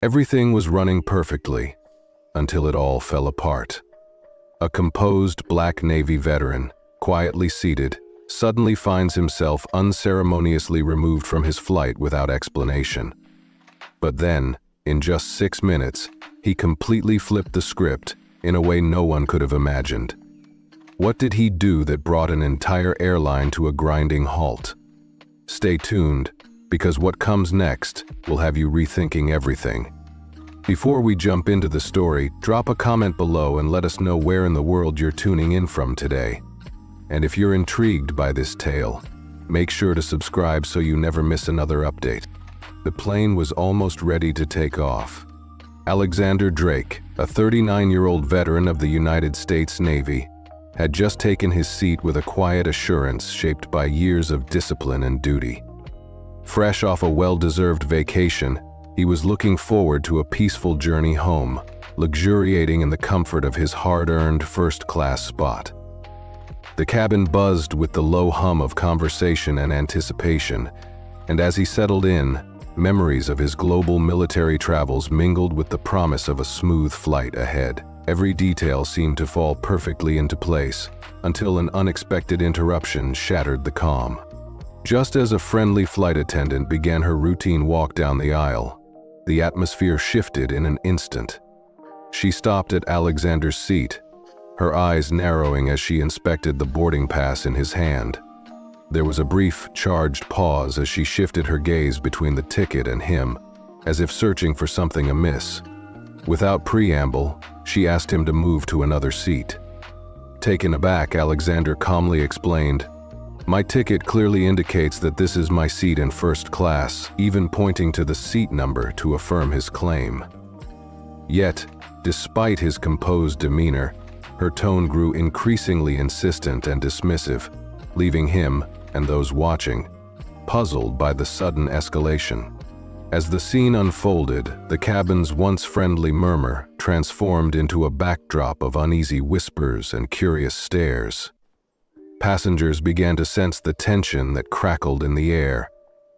Everything was running perfectly, until it all fell apart. A composed Black Navy veteran, quietly seated, suddenly finds himself unceremoniously removed from his flight without explanation. But then, in just 6 minutes, he completely flipped the script in a way no one could have imagined. What did he do that brought an entire airline to a grinding halt? Stay tuned, because what comes next will have you rethinking everything. Before we jump into the story, drop a comment below and let us know where in the world you're tuning in from today. And if you're intrigued by this tale, make sure to subscribe so you never miss another update. The plane was almost ready to take off. Alexander Drake, a 39-year-old veteran of the United States Navy, had just taken his seat with a quiet assurance shaped by years of discipline and duty. Fresh off a well-deserved vacation, he was looking forward to a peaceful journey home, luxuriating in the comfort of his hard-earned first-class spot. The cabin buzzed with the low hum of conversation and anticipation, and as he settled in, memories of his global military travels mingled with the promise of a smooth flight ahead. Every detail seemed to fall perfectly into place, until an unexpected interruption shattered the calm. Just as a friendly flight attendant began her routine walk down the aisle, the atmosphere shifted in an instant. She stopped at Alexander's seat, her eyes narrowing as she inspected the boarding pass in his hand. There was a brief, charged pause as she shifted her gaze between the ticket and him, as if searching for something amiss. Without preamble, she asked him to move to another seat. Taken aback, Alexander calmly explained, "My ticket clearly indicates that this is my seat in first class," even pointing to the seat number to affirm his claim. Yet, despite his composed demeanor, her tone grew increasingly insistent and dismissive, leaving him, and those watching, puzzled by the sudden escalation. As the scene unfolded, the cabin's once friendly murmur transformed into a backdrop of uneasy whispers and curious stares. Passengers began to sense the tension that crackled in the air,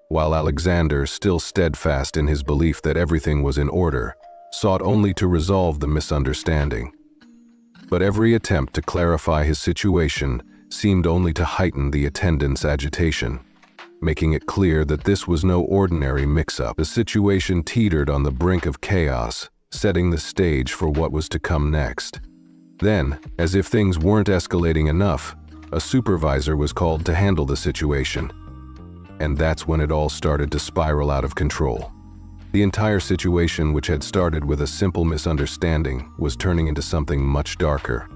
while Alexander, still steadfast in his belief that everything was in order, sought only to resolve the misunderstanding. But every attempt to clarify his situation seemed only to heighten the attendants' agitation, making it clear that this was no ordinary mix-up. The situation teetered on the brink of chaos, setting the stage for what was to come next. Then, as if things weren't escalating enough, a supervisor was called to handle the situation. And that's when it all started to spiral out of control. The entire situation, which had started with a simple misunderstanding, was turning into something much darker.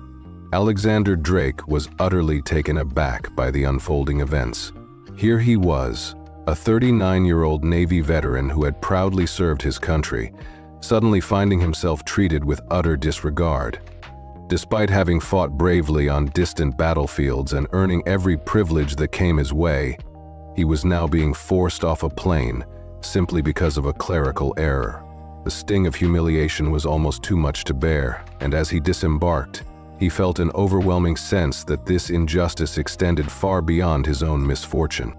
Alexander Drake was utterly taken aback by the unfolding events. Here he was, a 39-year-old Navy veteran who had proudly served his country, suddenly finding himself treated with utter disregard. Despite having fought bravely on distant battlefields and earning every privilege that came his way, he was now being forced off a plane simply because of a clerical error. The sting of humiliation was almost too much to bear, and as he disembarked, he felt an overwhelming sense that this injustice extended far beyond his own misfortune.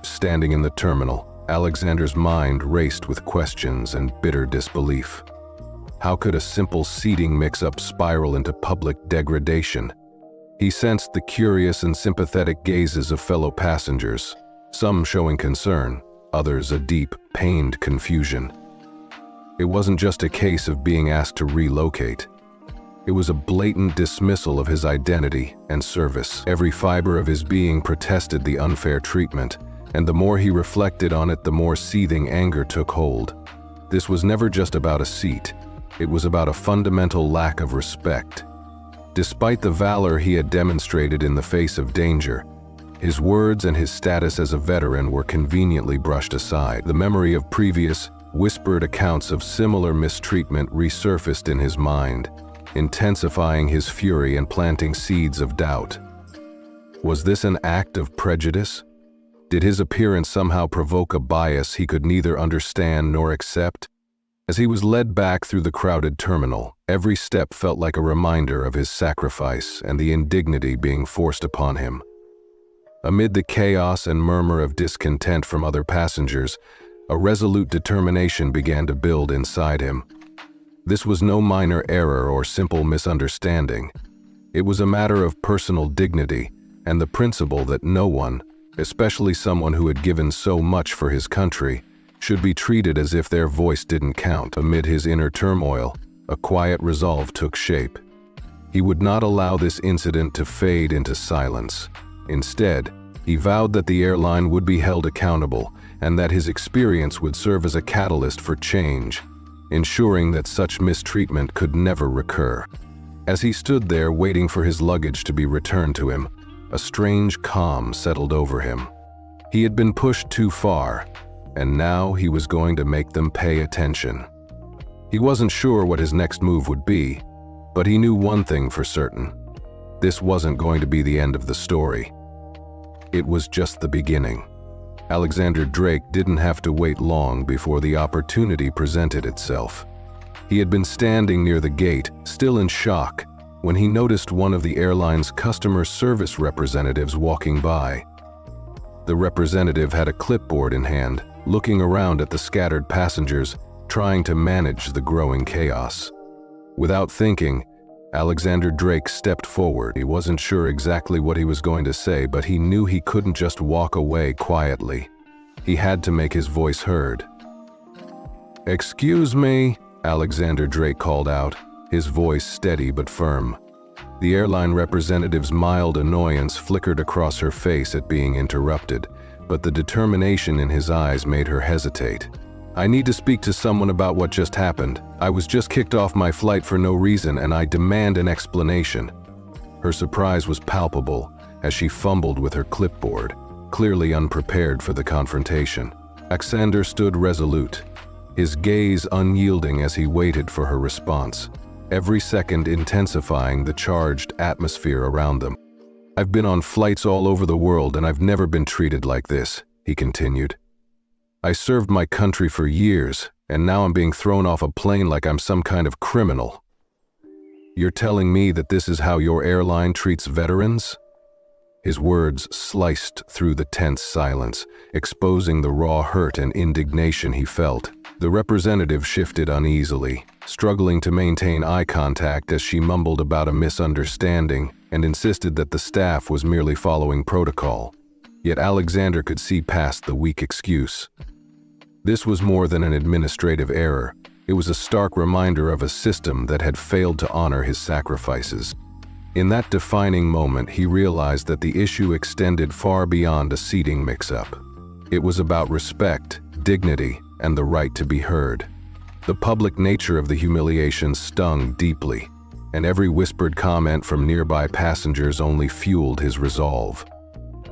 Standing in the terminal, Alexander's mind raced with questions and bitter disbelief. How could a simple seating mix-up spiral into public degradation? He sensed the curious and sympathetic gazes of fellow passengers, some showing concern, others a deep, pained confusion. It wasn't just a case of being asked to relocate. It was a blatant dismissal of his identity and service. Every fiber of his being protested the unfair treatment, and the more he reflected on it, the more seething anger took hold. This was never just about a seat. It was about a fundamental lack of respect. Despite the valor he had demonstrated in the face of danger, his words and his status as a veteran were conveniently brushed aside. The memory of previous, whispered accounts of similar mistreatment resurfaced in his mind, intensifying his fury and planting seeds of doubt. Was this an act of prejudice? Did his appearance somehow provoke a bias he could neither understand nor accept? As he was led back through the crowded terminal, every step felt like a reminder of his sacrifice and the indignity being forced upon him. Amid the chaos and murmur of discontent from other passengers, A resolute determination began to build inside him. This was no minor error or simple misunderstanding. It was a matter of personal dignity and the principle that no one, especially someone who had given so much for his country, should be treated as if their voice didn't count. Amid his inner turmoil, a quiet resolve took shape. He would not allow this incident to fade into silence. Instead, he vowed that the airline would be held accountable and that his experience would serve as a catalyst for change, ensuring that such mistreatment could never recur. As he stood there waiting for his luggage to be returned to him, a strange calm settled over him. He had been pushed too far, and now he was going to make them pay attention. He wasn't sure what his next move would be, but he knew one thing for certain. This wasn't going to be the end of the story. It was just the beginning. Alexander Drake didn't have to wait long before the opportunity presented itself. He had been standing near the gate, still in shock, when he noticed one of the airline's customer service representatives walking by. The representative had a clipboard in hand, looking around at the scattered passengers, trying to manage the growing chaos. Without thinking, Alexander Drake stepped forward. He wasn't sure exactly what he was going to say, but he knew he couldn't just walk away quietly. He had to make his voice heard. "Excuse me," Alexander Drake called out, his voice steady but firm. The airline representative's mild annoyance flickered across her face at being interrupted, but the determination in his eyes made her hesitate. "I need to speak to someone about what just happened. I was just kicked off my flight for no reason, and I demand an explanation." Her surprise was palpable as she fumbled with her clipboard, clearly unprepared for the confrontation. Alexander stood resolute, his gaze unyielding as he waited for her response, every second intensifying the charged atmosphere around them. "I've been on flights all over the world, and I've never been treated like this," he continued. "I served my country for years, and now I'm being thrown off a plane like I'm some kind of criminal. You're telling me that this is how your airline treats veterans?" His words sliced through the tense silence, exposing the raw hurt and indignation he felt. The representative shifted uneasily, struggling to maintain eye contact as she mumbled about a misunderstanding and insisted that the staff was merely following protocol. Yet Alexander could see past the weak excuse. This was more than an administrative error. It was a stark reminder of a system that had failed to honor his sacrifices. In that defining moment, he realized that the issue extended far beyond a seating mix-up. It was about respect, dignity, and the right to be heard. The public nature of the humiliation stung deeply, and every whispered comment from nearby passengers only fueled his resolve.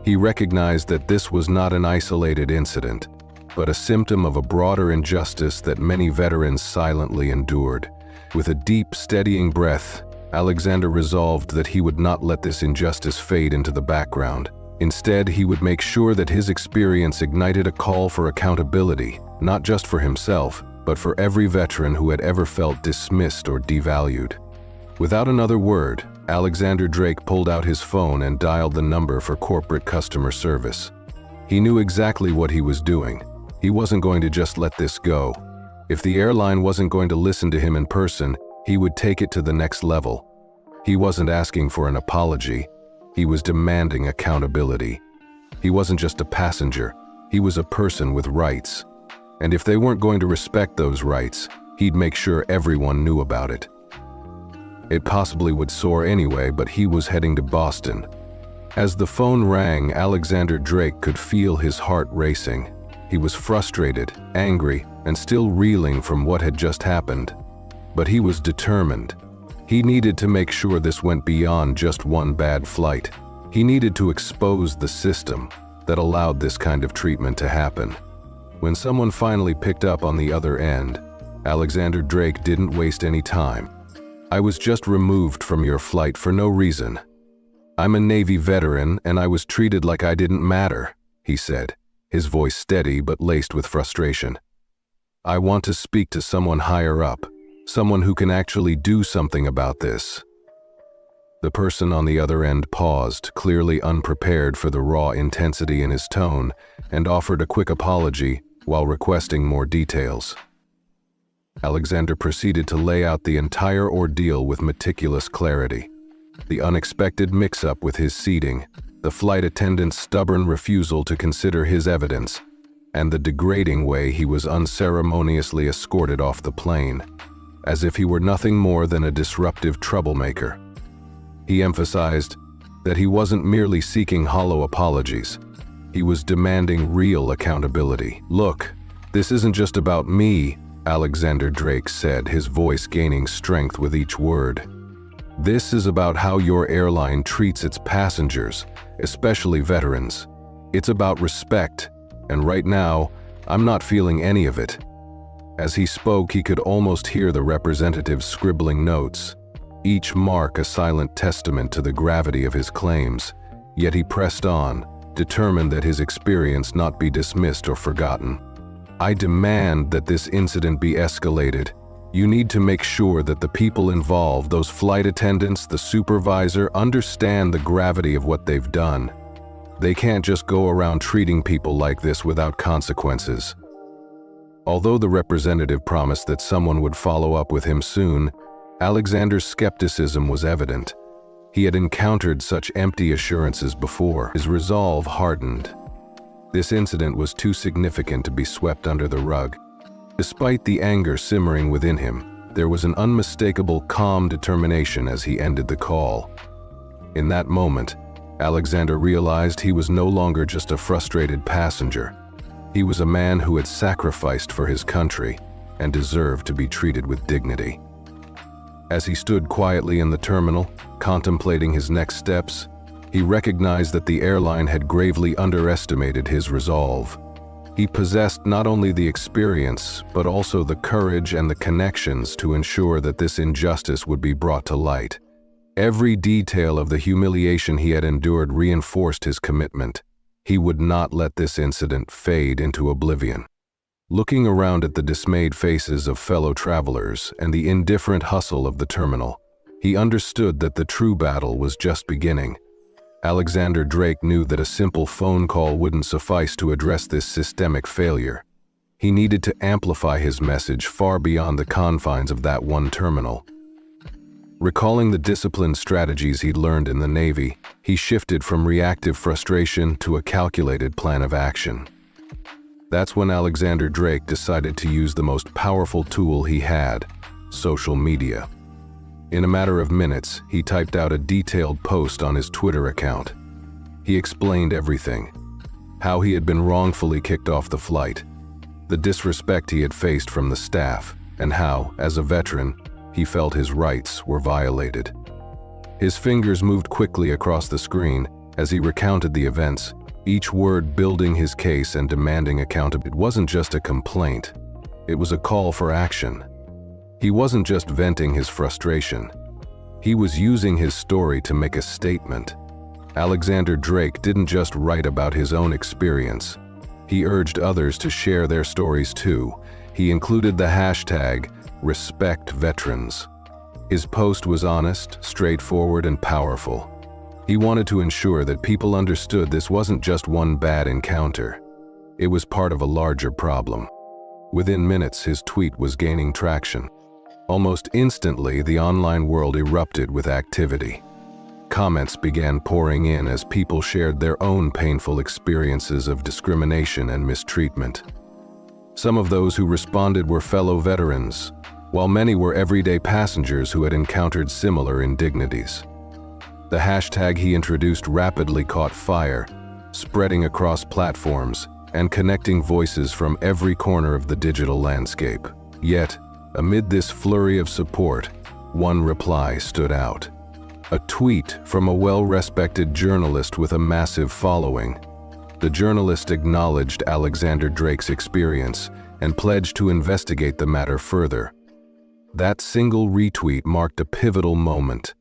He recognized that this was not an isolated incident, but a symptom of a broader injustice that many veterans silently endured. With a deep, steadying breath, Alexander resolved that he would not let this injustice fade into the background. Instead, he would make sure that his experience ignited a call for accountability, not just for himself, but for every veteran who had ever felt dismissed or devalued. Without another word, Alexander Drake pulled out his phone and dialed the number for corporate customer service. He knew exactly what he was doing. He wasn't going to just let this go. If the airline wasn't going to listen to him in person, he would take it to the next level. He wasn't asking for an apology. He was demanding accountability. He wasn't just a passenger. He was a person with rights. And if they weren't going to respect those rights, he'd make sure everyone knew about it. It possibly would soar anyway, but he was heading to Boston. As the phone rang, Alexander Drake could feel his heart racing. He was frustrated, angry, and still reeling from what had just happened. But he was determined. He needed to make sure this went beyond just one bad flight. He needed to expose the system that allowed this kind of treatment to happen. When someone finally picked up on the other end, Alexander Drake didn't waste any time. "I was just removed from your flight for no reason. I'm a Navy veteran, and I was treated like I didn't matter," he said, his voice steady but laced with frustration. "I want to speak to someone higher up, someone who can actually do something about this." The person on the other end paused, clearly unprepared for the raw intensity in his tone, and offered a quick apology, while requesting more details. Alexander proceeded to lay out the entire ordeal with meticulous clarity. The unexpected mix-up with his seating, the flight attendant's stubborn refusal to consider his evidence, and the degrading way he was unceremoniously escorted off the plane, as if he were nothing more than a disruptive troublemaker. He emphasized that he wasn't merely seeking hollow apologies. He was demanding real accountability. "Look, this isn't just about me," Alexander Drake said, his voice gaining strength with each word. "This is about how your airline treats its passengers, especially veterans. It's about respect, and right now, I'm not feeling any of it." As he spoke, he could almost hear the representatives scribbling notes, each mark a silent testament to the gravity of his claims. Yet he pressed on, determined that his experience not be dismissed or forgotten. "I demand that this incident be escalated. You need to make sure that the people involved, those flight attendants, the supervisor, understand the gravity of what they've done. They can't just go around treating people like this without consequences." Although the representative promised that someone would follow up with him soon, Alexander's skepticism was evident. He had encountered such empty assurances before. His resolve hardened. This incident was too significant to be swept under the rug. Despite the anger simmering within him, there was an unmistakable calm determination as he ended the call. In that moment, Alexander realized he was no longer just a frustrated passenger. He was a man who had sacrificed for his country and deserved to be treated with dignity. As he stood quietly in the terminal, contemplating his next steps, he recognized that the airline had gravely underestimated his resolve. He possessed not only the experience, but also the courage and the connections to ensure that this injustice would be brought to light. Every detail of the humiliation he had endured reinforced his commitment. He would not let this incident fade into oblivion. Looking around at the dismayed faces of fellow travelers and the indifferent hustle of the terminal, he understood that the true battle was just beginning. Alexander Drake knew that a simple phone call wouldn't suffice to address this systemic failure. He needed to amplify his message far beyond the confines of that one terminal. Recalling the disciplined strategies he'd learned in the Navy, he shifted from reactive frustration to a calculated plan of action. That's when Alexander Drake decided to use the most powerful tool he had: social media. In a matter of minutes, he typed out a detailed post on his Twitter account. He explained everything: how he had been wrongfully kicked off the flight, the disrespect he had faced from the staff, and how, as a veteran, he felt his rights were violated. His fingers moved quickly across the screen as he recounted the events, each word building his case and demanding accountability. It wasn't just a complaint, it was a call for action. He wasn't just venting his frustration. He was using his story to make a statement. Alexander Drake didn't just write about his own experience. He urged others to share their stories too. He included the hashtag #RespectVeterans. His post was honest, straightforward, and powerful. He wanted to ensure that people understood this wasn't just one bad encounter. It was part of a larger problem. Within minutes, his tweet was gaining traction. Almost instantly, the online world erupted with activity. Comments began pouring in as people shared their own painful experiences of discrimination and mistreatment. Some of those who responded were fellow veterans, while many were everyday passengers who had encountered similar indignities. The hashtag he introduced rapidly caught fire, spreading across platforms and connecting voices from every corner of the digital landscape. Yet, amid this flurry of support, one reply stood out. A tweet from a well-respected journalist with a massive following. The journalist acknowledged Alexander Drake's experience and pledged to investigate the matter further. That single retweet marked a pivotal moment.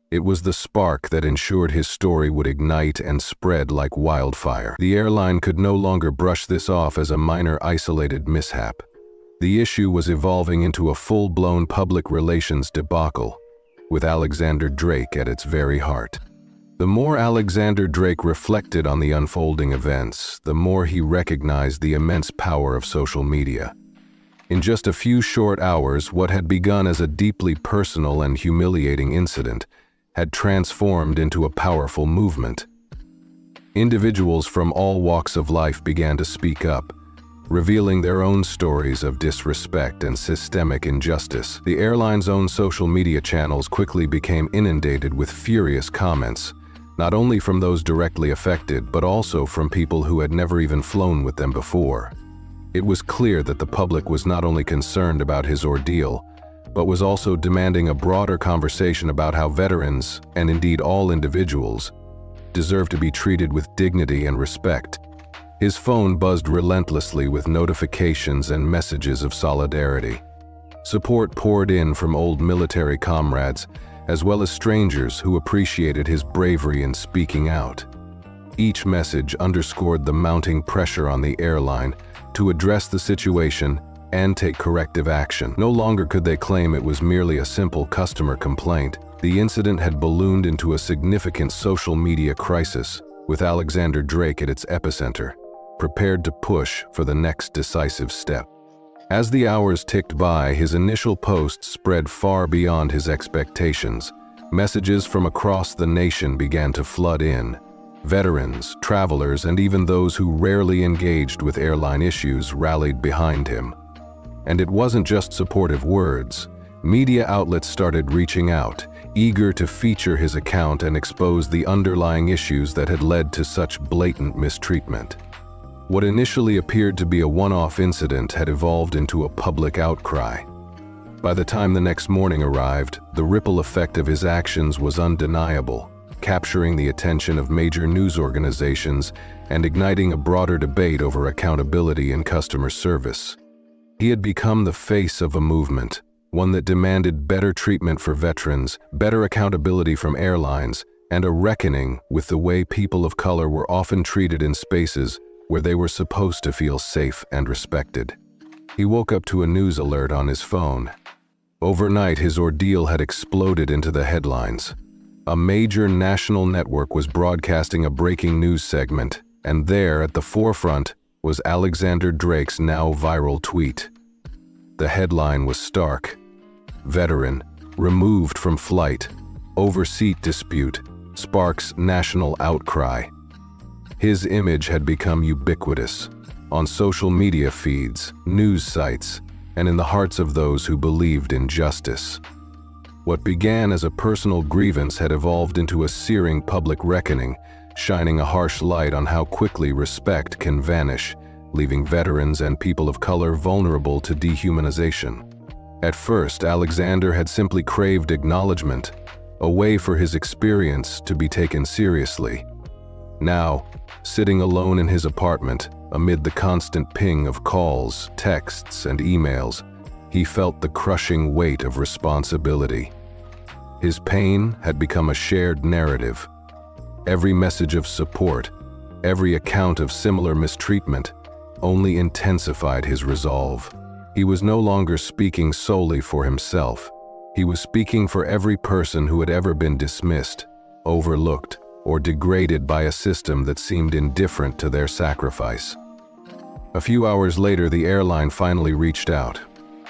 It was the spark that ensured his story would ignite and spread like wildfire. The airline could no longer brush this off as a minor isolated mishap. The issue was evolving into a full-blown public relations debacle, with Alexander Drake at its very heart. The more Alexander Drake reflected on the unfolding events, the more he recognized the immense power of social media. In just a few short hours, what had begun as a deeply personal and humiliating incident had transformed into a powerful movement. Individuals from all walks of life began to speak up, revealing their own stories of disrespect and systemic injustice. The airline's own social media channels quickly became inundated with furious comments, not only from those directly affected, but also from people who had never even flown with them before. It was clear that the public was not only concerned about his ordeal, but was also demanding a broader conversation about how veterans, and indeed all individuals, deserve to be treated with dignity and respect. His phone buzzed relentlessly with notifications and messages of solidarity. Support poured in from old military comrades, as well as strangers who appreciated his bravery in speaking out. Each message underscored the mounting pressure on the airline to address the situation and take corrective action. No longer could they claim it was merely a simple customer complaint. The incident had ballooned into a significant social media crisis, with Alexander Drake at its epicenter, prepared to push for the next decisive step. As the hours ticked by, his initial posts spread far beyond his expectations. Messages from across the nation began to flood in. Veterans, travelers, and even those who rarely engaged with airline issues rallied behind him. And it wasn't just supportive words. Media outlets started reaching out, eager to feature his account and expose the underlying issues that had led to such blatant mistreatment. What initially appeared to be a one-off incident had evolved into a public outcry. By the time the next morning arrived, the ripple effect of his actions was undeniable, capturing the attention of major news organizations and igniting a broader debate over accountability in customer service. He had become the face of a movement, one that demanded better treatment for veterans, better accountability from airlines, and a reckoning with the way people of color were often treated in spaces where they were supposed to feel safe and respected. He woke up to a news alert on his phone. Overnight, his ordeal had exploded into the headlines. A major national network was broadcasting a breaking news segment, and there, at the forefront, was Alexander Drake's now viral tweet. The headline was stark. Veteran, removed from flight, over seat dispute, sparks national outcry. His image had become ubiquitous, on social media feeds, news sites, and in the hearts of those who believed in justice. What began as a personal grievance had evolved into a searing public reckoning, shining a harsh light on how quickly respect can vanish, leaving veterans and people of color vulnerable to dehumanization. At first, Alexander had simply craved acknowledgement, a way for his experience to be taken seriously. Now, sitting alone in his apartment, amid the constant ping of calls, texts, and emails, he felt the crushing weight of responsibility. His pain had become a shared narrative. Every message of support, every account of similar mistreatment, only intensified his resolve. He was no longer speaking solely for himself. He was speaking for every person who had ever been dismissed, overlooked, or degraded by a system that seemed indifferent to their sacrifice. A few hours later, the airline finally reached out.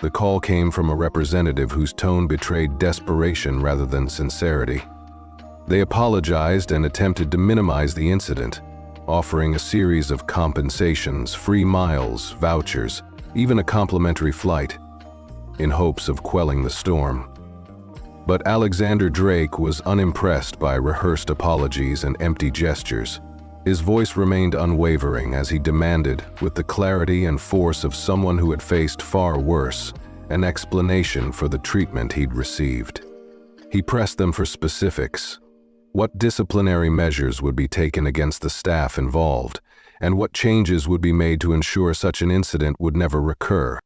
The call came from a representative whose tone betrayed desperation rather than sincerity. They apologized and attempted to minimize the incident, offering a series of compensations, free miles, vouchers, even a complimentary flight, in hopes of quelling the storm. But Alexander Drake was unimpressed by rehearsed apologies and empty gestures. His voice remained unwavering as he demanded, with the clarity and force of someone who had faced far worse, an explanation for the treatment he'd received. He pressed them for specifics. What disciplinary measures would be taken against the staff involved, and what changes would be made to ensure such an incident would never recur.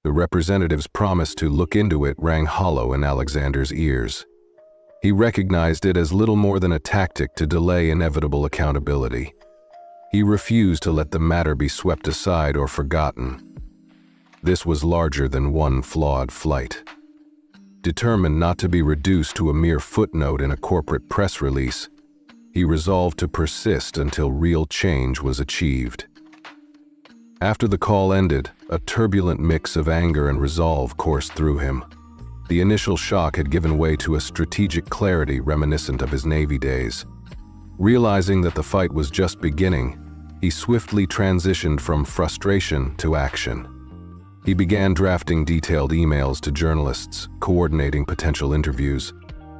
The representative's promise to look into it rang hollow in Alexander's ears. He recognized it as little more than a tactic to delay inevitable accountability. He refused to let the matter be swept aside or forgotten. This was larger than one flawed flight. Determined not to be reduced to a mere footnote in a corporate press release, He resolved to persist until real change was achieved. After the call ended, a turbulent mix of anger and resolve coursed through him. The initial shock had given way to a strategic clarity reminiscent of his Navy days. Realizing that the fight was just beginning, he swiftly transitioned from frustration to action. He began drafting detailed emails to journalists, coordinating potential interviews,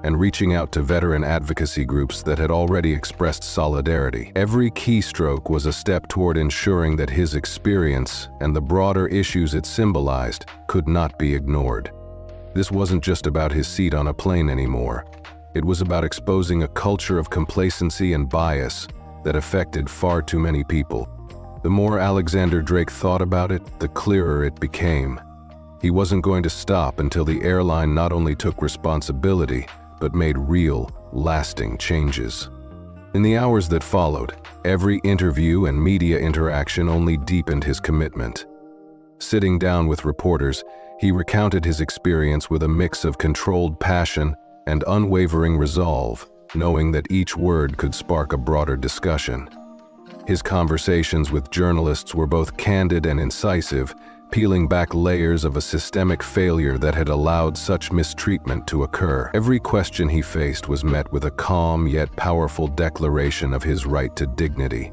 and reaching out to veteran advocacy groups that had already expressed solidarity. Every keystroke was a step toward ensuring that his experience and the broader issues it symbolized could not be ignored. This wasn't just about his seat on a plane anymore. It was about exposing a culture of complacency and bias that affected far too many people. The more Alexander Drake thought about it, the clearer it became. He wasn't going to stop until the airline not only took responsibility, but made real, lasting changes. In the hours that followed, every interview and media interaction only deepened his commitment. Sitting down with reporters, he recounted his experience with a mix of controlled passion and unwavering resolve, knowing that each word could spark a broader discussion. His conversations with journalists were both candid and incisive, peeling back layers of a systemic failure that had allowed such mistreatment to occur. Every question he faced was met with a calm yet powerful declaration of his right to dignity.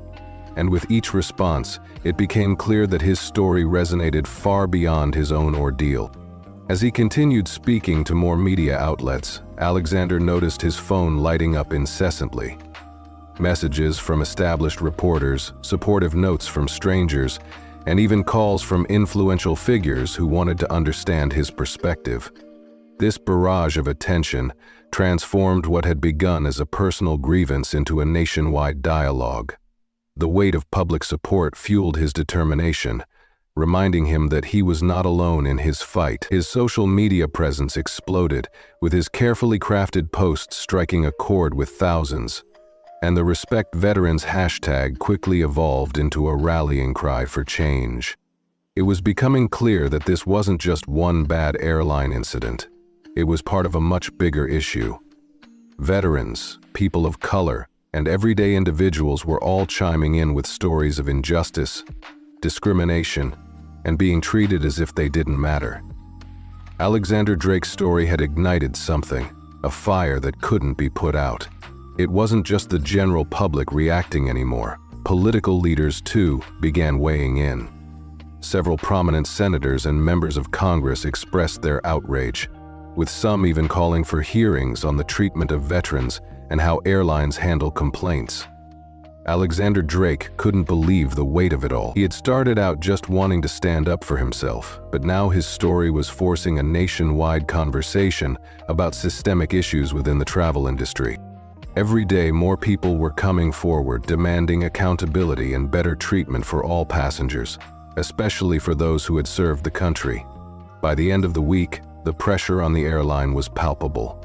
And with each response, it became clear that his story resonated far beyond his own ordeal. As he continued speaking to more media outlets, Alexander noticed his phone lighting up incessantly. Messages from established reporters, supportive notes from strangers, and even calls from influential figures who wanted to understand his perspective. This barrage of attention transformed what had begun as a personal grievance into a nationwide dialogue. The weight of public support fueled his determination, reminding him that he was not alone in his fight. His social media presence exploded, with his carefully crafted posts striking a chord with thousands. And the Respect Veterans hashtag quickly evolved into a rallying cry for change. It was becoming clear that this wasn't just one bad airline incident. It was part of a much bigger issue. Veterans, people of color, and everyday individuals were all chiming in with stories of injustice, discrimination, and being treated as if they didn't matter. Alexander Drake's story had ignited something, a fire that couldn't be put out. It wasn't just the general public reacting anymore. Political leaders, too, began weighing in. Several prominent senators and members of Congress expressed their outrage, with some even calling for hearings on the treatment of veterans and how airlines handle complaints. Alexander Drake couldn't believe the weight of it all. He had started out just wanting to stand up for himself, but now his story was forcing a nationwide conversation about systemic issues within the travel industry. Every day, more people were coming forward, demanding accountability and better treatment for all passengers, especially for those who had served the country. By the end of the week, the pressure on the airline was palpable.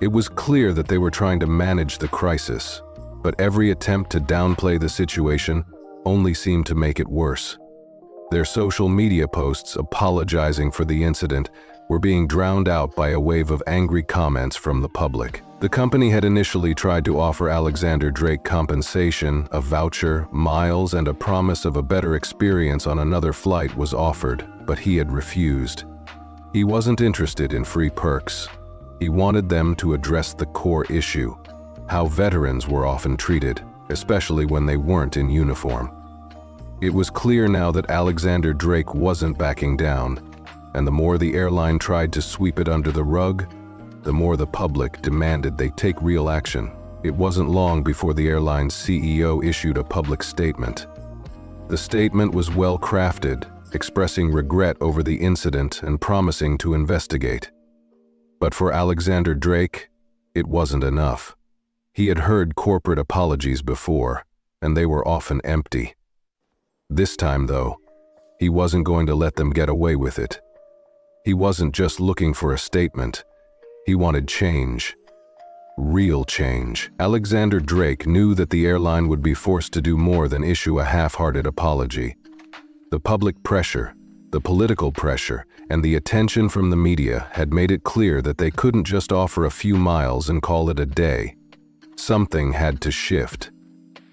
It was clear that they were trying to manage the crisis, but every attempt to downplay the situation only seemed to make it worse. Their social media posts apologizing for the incident were being drowned out by a wave of angry comments from the public. The company had initially tried to offer Alexander Drake compensation, a voucher, miles, and a promise of a better experience on another flight was offered, but he had refused. He wasn't interested in free perks. He wanted them to address the core issue, how veterans were often treated, especially when they weren't in uniform. It was clear now that Alexander Drake wasn't backing down, and the more the airline tried to sweep it under the rug, the more the public demanded they take real action. It wasn't long before the airline's CEO issued a public statement. The statement was well crafted, expressing regret over the incident and promising to investigate. But for Alexander Drake, it wasn't enough. He had heard corporate apologies before, and they were often empty. This time, though, he wasn't going to let them get away with it. He wasn't just looking for a statement. He wanted change. Real change. Alexander Drake knew that the airline would be forced to do more than issue a half-hearted apology. The public pressure, the political pressure, and the attention from the media had made it clear that they couldn't just offer a few miles and call it a day. Something had to shift.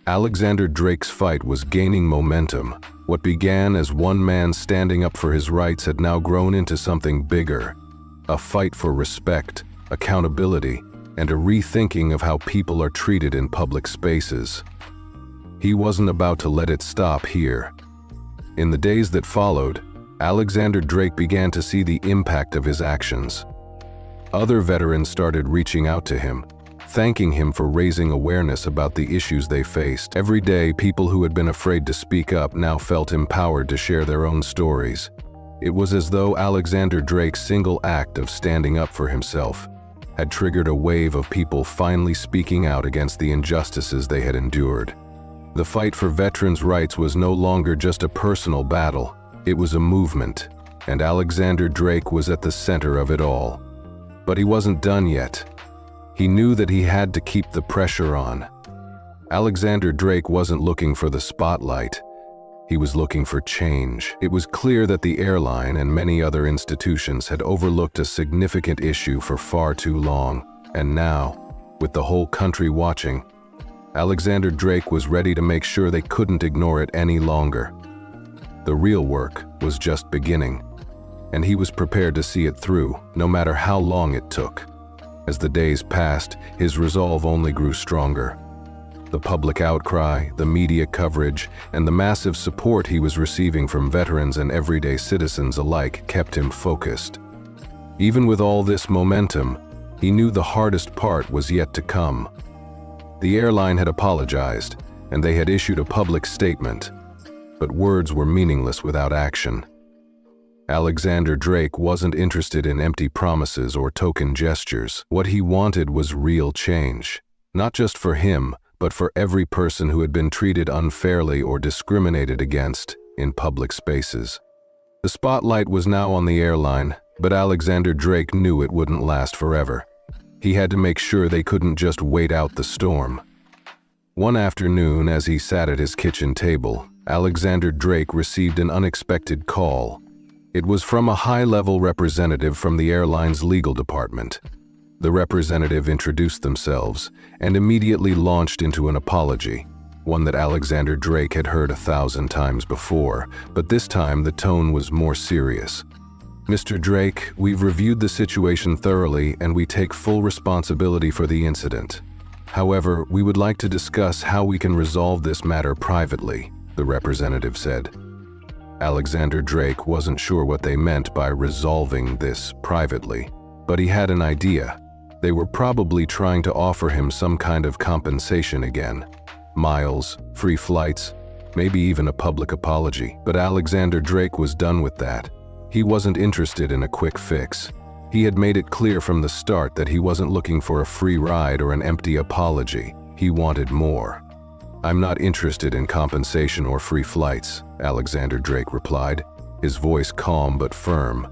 Alexander Drake's fight was gaining momentum. What began as one man standing up for his rights had now grown into something bigger. A fight for respect, accountability, and a rethinking of how people are treated in public spaces. He wasn't about to let it stop here. In the days that followed, Alexander Drake began to see the impact of his actions. Other veterans started reaching out to him, thanking him for raising awareness about the issues they faced. Every day, people who had been afraid to speak up now felt empowered to share their own stories. It was as though Alexander Drake's single act of standing up for himself had triggered a wave of people finally speaking out against the injustices they had endured. The fight for veterans' rights was no longer just a personal battle, it was a movement, and Alexander Drake was at the center of it all. But he wasn't done yet. He knew that he had to keep the pressure on. Alexander Drake wasn't looking for the spotlight. He was looking for change. It was clear that the airline and many other institutions had overlooked a significant issue for far too long, and now, with the whole country watching, Alexander Drake was ready to make sure they couldn't ignore it any longer. The real work was just beginning, and he was prepared to see it through, no matter how long it took. As the days passed, his resolve only grew stronger. The public outcry, the media coverage, and the massive support he was receiving from veterans and everyday citizens alike kept him focused. Even with all this momentum, he knew the hardest part was yet to come. The airline had apologized, and they had issued a public statement, but words were meaningless without action. Alexander Drake wasn't interested in empty promises or token gestures. What he wanted was real change, not just for him, but for every person who had been treated unfairly or discriminated against in public spaces. The spotlight was now on the airline, but Alexander Drake knew it wouldn't last forever. He had to make sure they couldn't just wait out the storm. One afternoon, as he sat at his kitchen table, Alexander Drake received an unexpected call. It was from a high-level representative from the airline's legal department. The representative introduced themselves and immediately launched into an apology, one that Alexander Drake had heard 1,000 times before, but this time the tone was more serious. "Mr. Drake, we've reviewed the situation thoroughly and we take full responsibility for the incident. However, we would like to discuss how we can resolve this matter privately," the representative said. Alexander Drake wasn't sure what they meant by resolving this privately, but he had an idea. They were probably trying to offer him some kind of compensation again. Miles, free flights, maybe even a public apology. But Alexander Drake was done with that. He wasn't interested in a quick fix. He had made it clear from the start that he wasn't looking for a free ride or an empty apology. He wanted more. "I'm not interested in compensation or free flights," Alexander Drake replied, his voice calm but firm.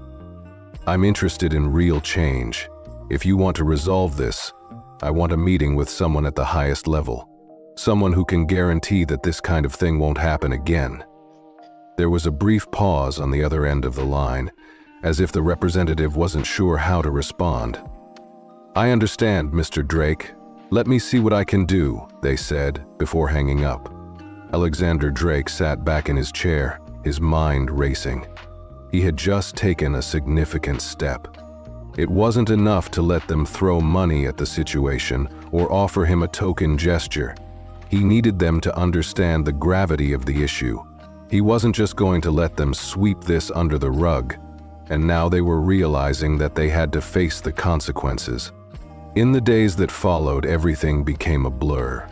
"I'm interested in real change. If you want to resolve this, I want a meeting with someone at the highest level. Someone who can guarantee that this kind of thing won't happen again." There was a brief pause on the other end of the line, as if the representative wasn't sure how to respond. "I understand, Mr. Drake. Let me see what I can do," they said, before hanging up. Alexander Drake sat back in his chair, his mind racing. He had just taken a significant step. It wasn't enough to let them throw money at the situation or offer him a token gesture. He needed them to understand the gravity of the issue. He wasn't just going to let them sweep this under the rug, and now they were realizing that they had to face the consequences. In the days that followed, everything became a blur.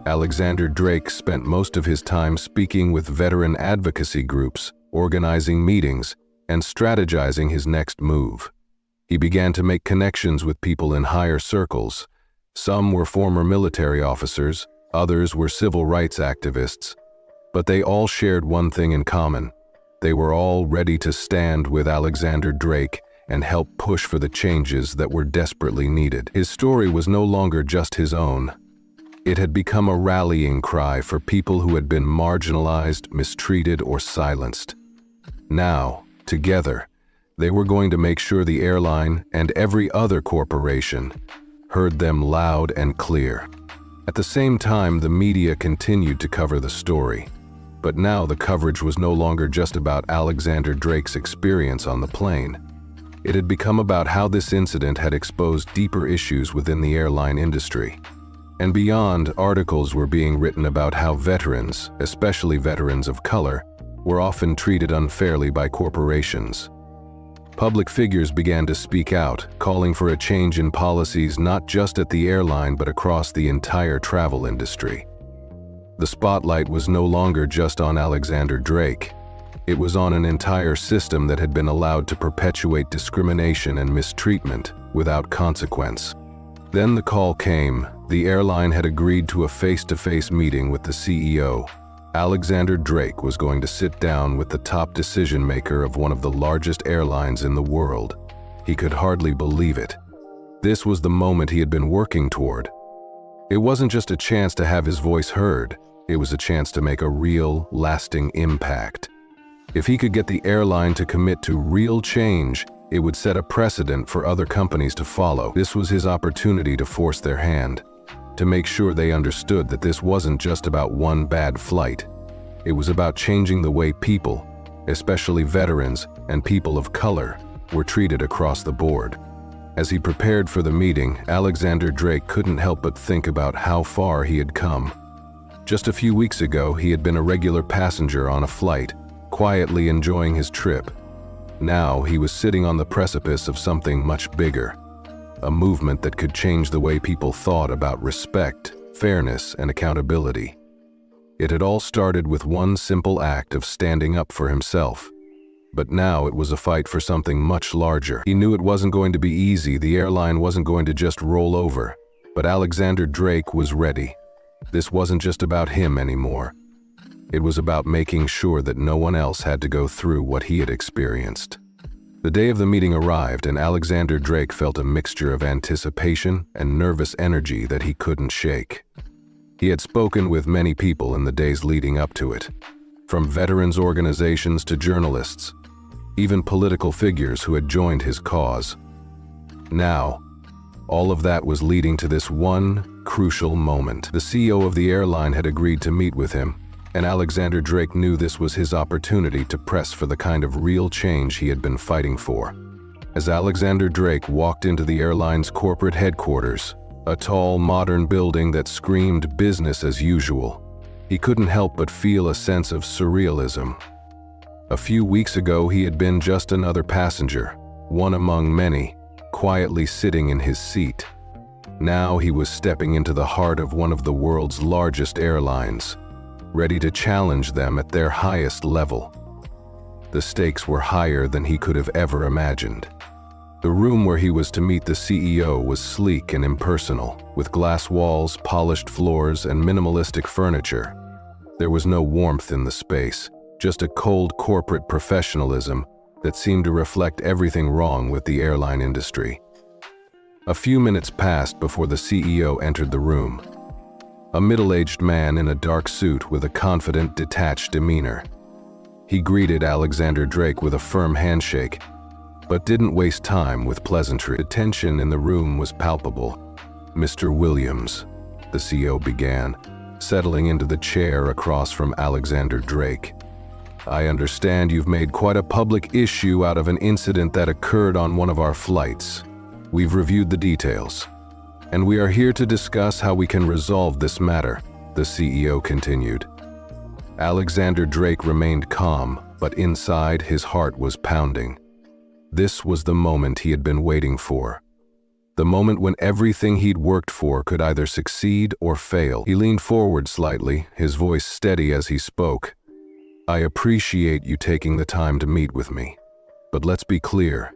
Alexander Drake spent most of his time speaking with veteran advocacy groups, organizing meetings, and strategizing his next move. He began to make connections with people in higher circles. Some were former military officers, others were civil rights activists, but they all shared one thing in common. They were all ready to stand with Alexander Drake and help push for the changes that were desperately needed. His story was no longer just his own. It had become a rallying cry for people who had been marginalized, mistreated, or silenced. Now, together, they were going to make sure the airline and every other corporation heard them loud and clear. At the same time, the media continued to cover the story. But now the coverage was no longer just about Alexander Drake's experience on the plane. It had become about how this incident had exposed deeper issues within the airline industry. And beyond, articles were being written about how veterans, especially veterans of color, were often treated unfairly by corporations. Public figures began to speak out, calling for a change in policies not just at the airline but across the entire travel industry. The spotlight was no longer just on Alexander Drake. It was on an entire system that had been allowed to perpetuate discrimination and mistreatment without consequence. Then the call came. The airline had agreed to a face-to-face meeting with the CEO. Alexander Drake was going to sit down with the top decision-maker of one of the largest airlines in the world. He could hardly believe it. This was the moment he had been working toward. It wasn't just a chance to have his voice heard. It was a chance to make a real, lasting impact. If he could get the airline to commit to real change, it would set a precedent for other companies to follow. This was his opportunity to force their hand, to make sure they understood that this wasn't just about one bad flight. It was about changing the way people, especially veterans and people of color, were treated across the board. As he prepared for the meeting, Alexander Drake couldn't help but think about how far he had come. Just a few weeks ago, he had been a regular passenger on a flight, quietly enjoying his trip. Now he was sitting on the precipice of something much bigger, a movement that could change the way people thought about respect, fairness, and accountability. It had all started with one simple act of standing up for himself. But now it was a fight for something much larger. He knew it wasn't going to be easy. The airline wasn't going to just roll over. But Alexander Drake was ready. This wasn't just about him anymore. It was about making sure that no one else had to go through what he had experienced. The day of the meeting arrived, and Alexander Drake felt a mixture of anticipation and nervous energy that he couldn't shake. He had spoken with many people in the days leading up to it, from veterans organizations to journalists, even political figures who had joined his cause. Now, all of that was leading to this one crucial moment. The CEO of the airline had agreed to meet with him, and Alexander Drake knew this was his opportunity to press for the kind of real change he had been fighting for. As Alexander Drake walked into the airline's corporate headquarters, a tall, modern building that screamed business as usual, he couldn't help but feel a sense of surrealism. A few weeks ago, he had been just another passenger, one among many, quietly sitting in his seat. Now he was stepping into the heart of one of the world's largest airlines, ready to challenge them at their highest level. The stakes were higher than he could have ever imagined. The room where he was to meet the CEO was sleek and impersonal, with glass walls, polished floors, and minimalistic furniture. There was no warmth in the space, just a cold corporate professionalism that seemed to reflect everything wrong with the airline industry. A few minutes passed before the CEO entered the room. A middle-aged man in a dark suit with a confident, detached demeanor. He greeted Alexander Drake with a firm handshake, but didn't waste time with pleasantry. The tension in the room was palpable. "Mr. Williams," the CEO began, settling into the chair across from Alexander Drake. "I understand you've made quite a public issue out of an incident that occurred on one of our flights. We've reviewed the details, and we are here to discuss how we can resolve this matter," the CEO continued. Alexander Drake remained calm, but inside his heart was pounding. This was the moment he had been waiting for. The moment when everything he'd worked for could either succeed or fail. He leaned forward slightly, his voice steady as he spoke. "I appreciate you taking the time to meet with me, but let's be clear.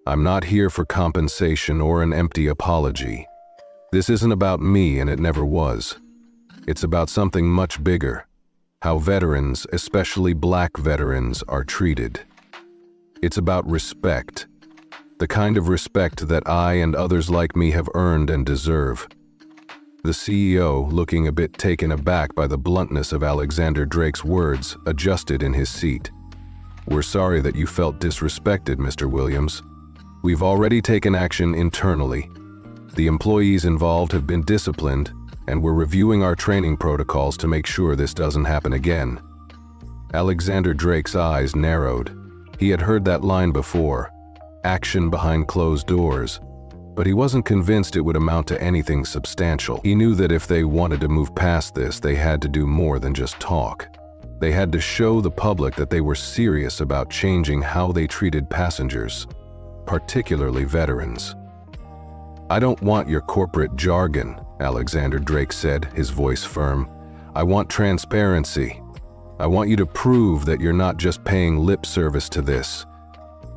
I'm not here for compensation or an empty apology. This isn't about me, and it never was. It's about something much bigger: how veterans, especially Black veterans, are treated. It's about respect, the kind of respect that I and others like me have earned and deserve." The CEO, looking a bit taken aback by the bluntness of Alexander Drake's words, adjusted in his seat. "We're sorry that you felt disrespected, Mr. Williams. We've already taken action internally. The employees involved have been disciplined, and we're reviewing our training protocols to make sure this doesn't happen again." Alexander Drake's eyes narrowed. He had heard that line before, action behind closed doors, but he wasn't convinced it would amount to anything substantial. He knew that if they wanted to move past this, they had to do more than just talk. They had to show the public that they were serious about changing how they treated passengers, particularly veterans. "I don't want your corporate jargon," Alexander Drake said, his voice firm. "I want transparency. I want you to prove that you're not just paying lip service to this,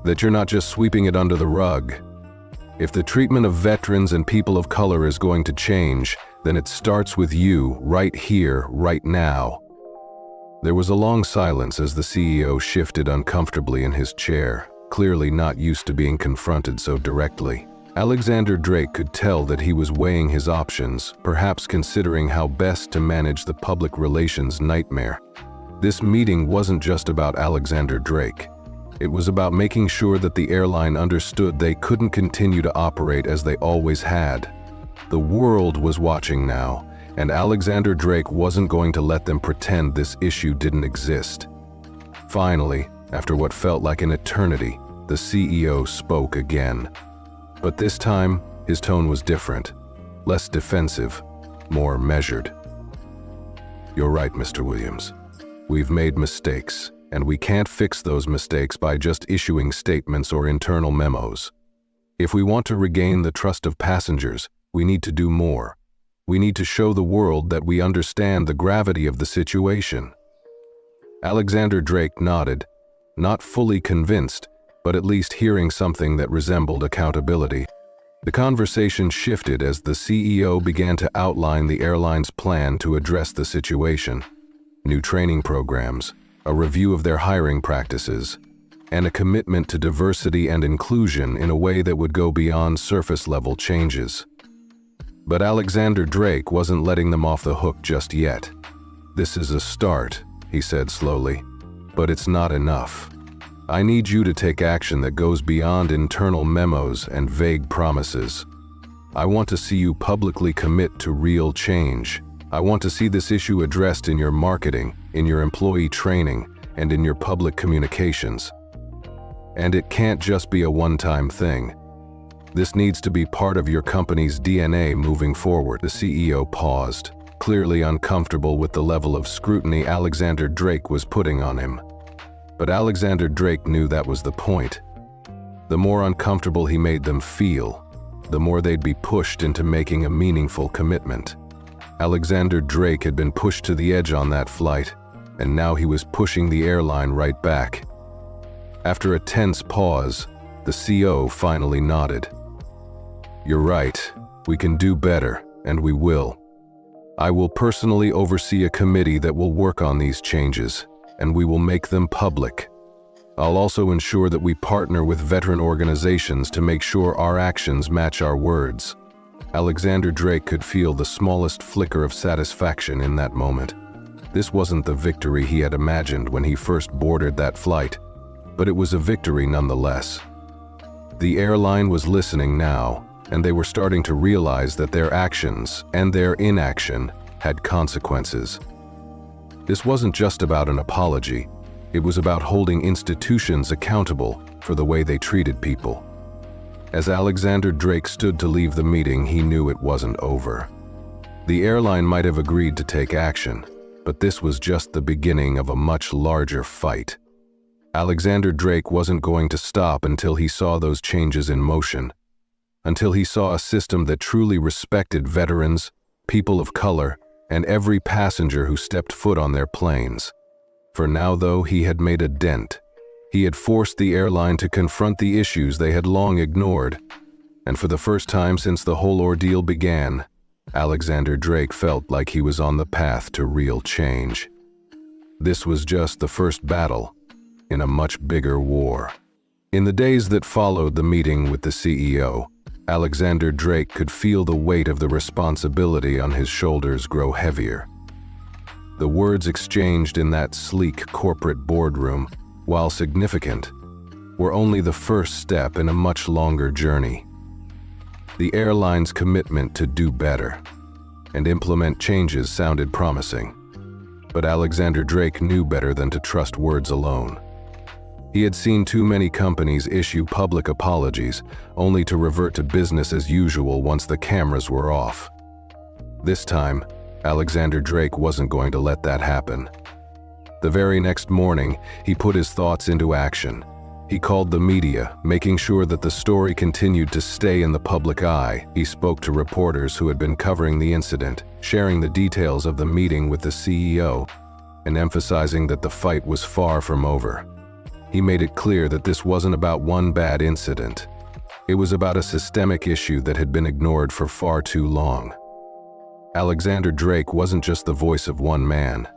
that you're not just sweeping it under the rug. If the treatment of veterans and people of color is going to change, then it starts with you, right here, right now." There was a long silence as the CEO shifted uncomfortably in his chair, clearly not used to being confronted so directly. Alexander Drake could tell that he was weighing his options, perhaps considering how best to manage the public relations nightmare. This meeting wasn't just about Alexander Drake. It was about making sure that the airline understood they couldn't continue to operate as they always had. The world was watching now, and Alexander Drake wasn't going to let them pretend this issue didn't exist. Finally, after what felt like an eternity, the CEO spoke again. But this time, his tone was different, less defensive, more measured. "You're right, Mr. Williams. We've made mistakes, and we can't fix those mistakes by just issuing statements or internal memos. If we want to regain the trust of passengers, we need to do more. We need to show the world that we understand the gravity of the situation." Alexander Drake nodded, not fully convinced, but at least hearing something that resembled accountability. The conversation shifted as the CEO began to outline the airline's plan to address the situation. New training programs, a review of their hiring practices, and a commitment to diversity and inclusion in a way that would go beyond surface-level changes. But Alexander Drake wasn't letting them off the hook just yet. "This is a start," he said slowly, "but it's not enough. I need you to take action that goes beyond internal memos and vague promises. I want to see you publicly commit to real change. I want to see this issue addressed in your marketing, in your employee training, and in your public communications. And it can't just be a one-time thing. This needs to be part of your company's DNA moving forward." The CEO paused, clearly uncomfortable with the level of scrutiny Alexander Drake was putting on him. But Alexander Drake knew that was the point. The more uncomfortable he made them feel, the more they'd be pushed into making a meaningful commitment. Alexander Drake had been pushed to the edge on that flight, and now he was pushing the airline right back. After a tense pause, the CEO finally nodded. "You're right. We can do better, and we will. I will personally oversee a committee that will work on these changes, and we will make them public. I'll also ensure that we partner with veteran organizations to make sure our actions match our words." Alexander Drake could feel the smallest flicker of satisfaction in that moment. This wasn't the victory he had imagined when he first boarded that flight, but it was a victory nonetheless. The airline was listening now, and they were starting to realize that their actions and their inaction had consequences. This wasn't just about an apology. It was about holding institutions accountable for the way they treated people. As Alexander Drake stood to leave the meeting, he knew it wasn't over. The airline might have agreed to take action, but this was just the beginning of a much larger fight. Alexander Drake wasn't going to stop until he saw those changes in motion, until he saw a system that truly respected veterans, people of color, and every passenger who stepped foot on their planes. For now, though, he had made a dent. He had forced the airline to confront the issues they had long ignored, and for the first time since the whole ordeal began, Alexander Drake felt like he was on the path to real change. This was just the first battle in a much bigger war. In the days that followed the meeting with the CEO, Alexander Drake could feel the weight of the responsibility on his shoulders grow heavier. The words exchanged in that sleek corporate boardroom, while significant, were only the first step in a much longer journey. The airline's commitment to do better, and implement changes sounded promising. But Alexander Drake knew better than to trust words alone. He had seen too many companies issue public apologies, only to revert to business as usual once the cameras were off. This time, Alexander Drake wasn't going to let that happen. The very next morning, he put his thoughts into action. He called the media, making sure that the story continued to stay in the public eye. He spoke to reporters who had been covering the incident, sharing the details of the meeting with the CEO, and emphasizing that the fight was far from over. He made it clear that this wasn't about one bad incident. It was about a systemic issue that had been ignored for far too long. Alexander Drake wasn't just the voice of one man.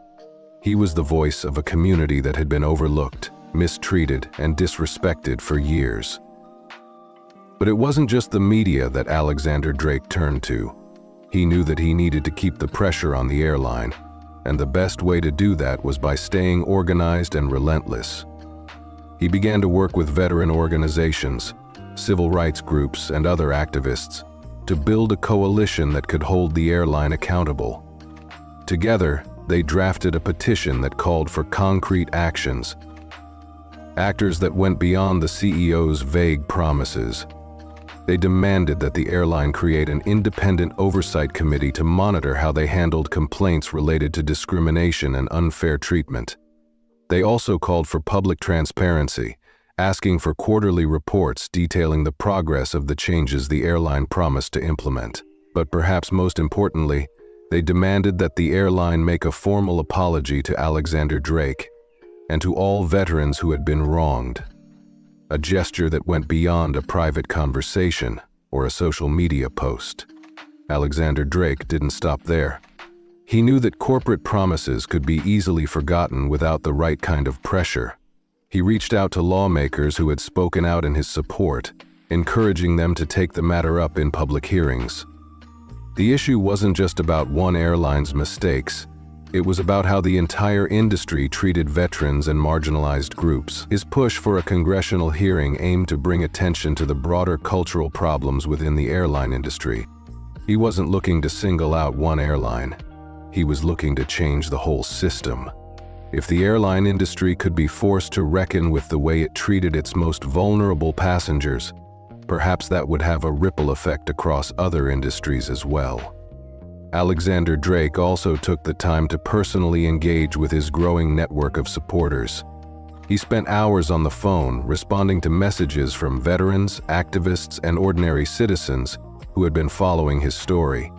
He was the voice of a community that had been overlooked, mistreated, and disrespected for years. But it wasn't just the media that Alexander Drake turned to. He knew that he needed to keep the pressure on the airline, and the best way to do that was by staying organized and relentless. He began to work with veteran organizations, civil rights groups, and other activists to build a coalition that could hold the airline accountable. Together, they drafted a petition that called for concrete actions that went beyond the CEO's vague promises. They demanded that the airline create an independent oversight committee to monitor how they handled complaints related to discrimination and unfair treatment. They also called for public transparency, asking for quarterly reports detailing the progress of the changes the airline promised to implement. But perhaps most importantly, they demanded that the airline make a formal apology to Alexander Drake and to all veterans who had been wronged. A gesture that went beyond a private conversation or a social media post. Alexander Drake didn't stop there. He knew that corporate promises could be easily forgotten without the right kind of pressure. He reached out to lawmakers who had spoken out in his support, encouraging them to take the matter up in public hearings. The issue wasn't just about one airline's mistakes. It was about how the entire industry treated veterans and marginalized groups. His push for a congressional hearing aimed to bring attention to the broader cultural problems within the airline industry. He wasn't looking to single out one airline. He was looking to change the whole system. If the airline industry could be forced to reckon with the way it treated its most vulnerable passengers, perhaps that would have a ripple effect across other industries as well. Alexander Drake also took the time to personally engage with his growing network of supporters. He spent hours on the phone responding to messages from veterans, activists, and ordinary citizens who had been following his story.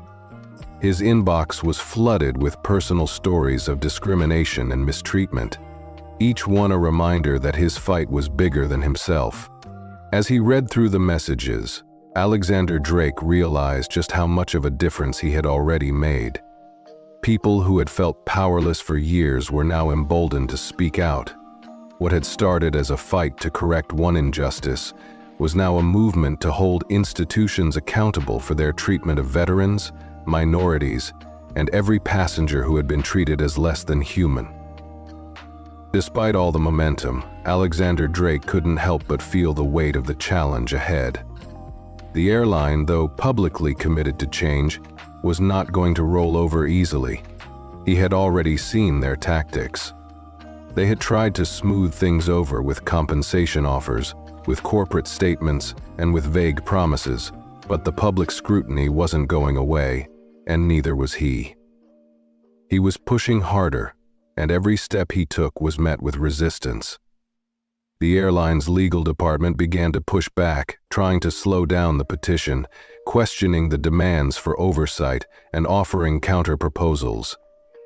His inbox was flooded with personal stories of discrimination and mistreatment, each one a reminder that his fight was bigger than himself. As he read through the messages, Alexander Drake realized just how much of a difference he had already made. People who had felt powerless for years were now emboldened to speak out. What had started as a fight to correct one injustice was now a movement to hold institutions accountable for their treatment of veterans, minorities, and every passenger who had been treated as less than human. Despite all the momentum, Alexander Drake couldn't help but feel the weight of the challenge ahead. The airline, though publicly committed to change, was not going to roll over easily. He had already seen their tactics. They had tried to smooth things over with compensation offers, with corporate statements, and with vague promises, but the public scrutiny wasn't going away, and neither was he. He was pushing harder, and every step he took was met with resistance. The airline's legal department began to push back, trying to slow down the petition, questioning the demands for oversight and offering counter-proposals.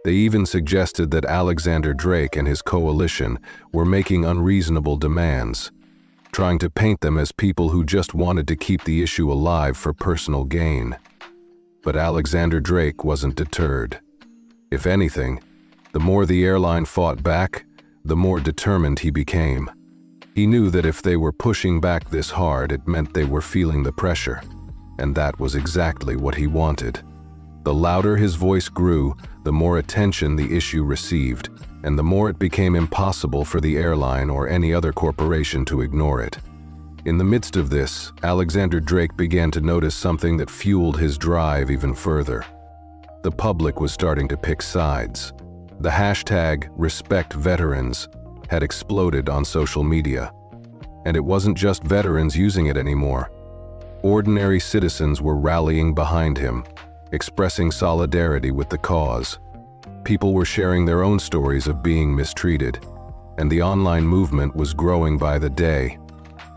They even suggested that Alexander Drake and his coalition were making unreasonable demands, trying to paint them as people who just wanted to keep the issue alive for personal gain. But Alexander Drake wasn't deterred. If anything, the more the airline fought back, the more determined he became. He knew that if they were pushing back this hard, it meant they were feeling the pressure, and that was exactly what he wanted. The louder his voice grew, the more attention the issue received, and the more it became impossible for the airline or any other corporation to ignore it. In the midst of this, Alexander Drake began to notice something that fueled his drive even further. the public was starting to pick sides. The hashtag #RespectVeterans had exploded on social media. And it wasn't just veterans using it anymore. Ordinary citizens were rallying behind him, expressing solidarity with the cause. People were sharing their own stories of being mistreated, and the online movement was growing by the day.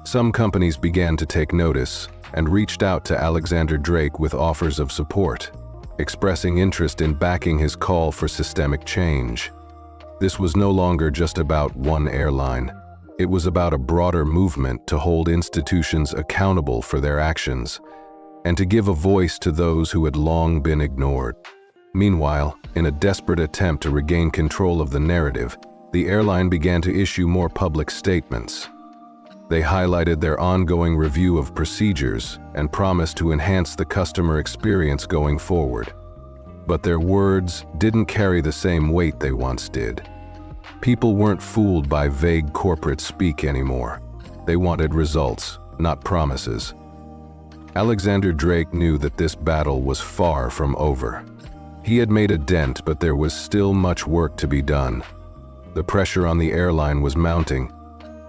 Some companies began to take notice and reached out to Alexander Drake with offers of support, expressing interest in backing his call for systemic change. This was no longer just about one airline. It was about a broader movement to hold institutions accountable for their actions and to give a voice to those who had long been ignored. Meanwhile, in a desperate attempt to regain control of the narrative, the airline began to issue more public statements. They highlighted their ongoing review of procedures and promised to enhance the customer experience going forward. But their words didn't carry the same weight they once did. People weren't fooled by vague corporate speak anymore. They wanted results, not promises. Alexander Drake knew that this battle was far from over. He had made a dent, but there was still much work to be done. The pressure on the airline was mounting,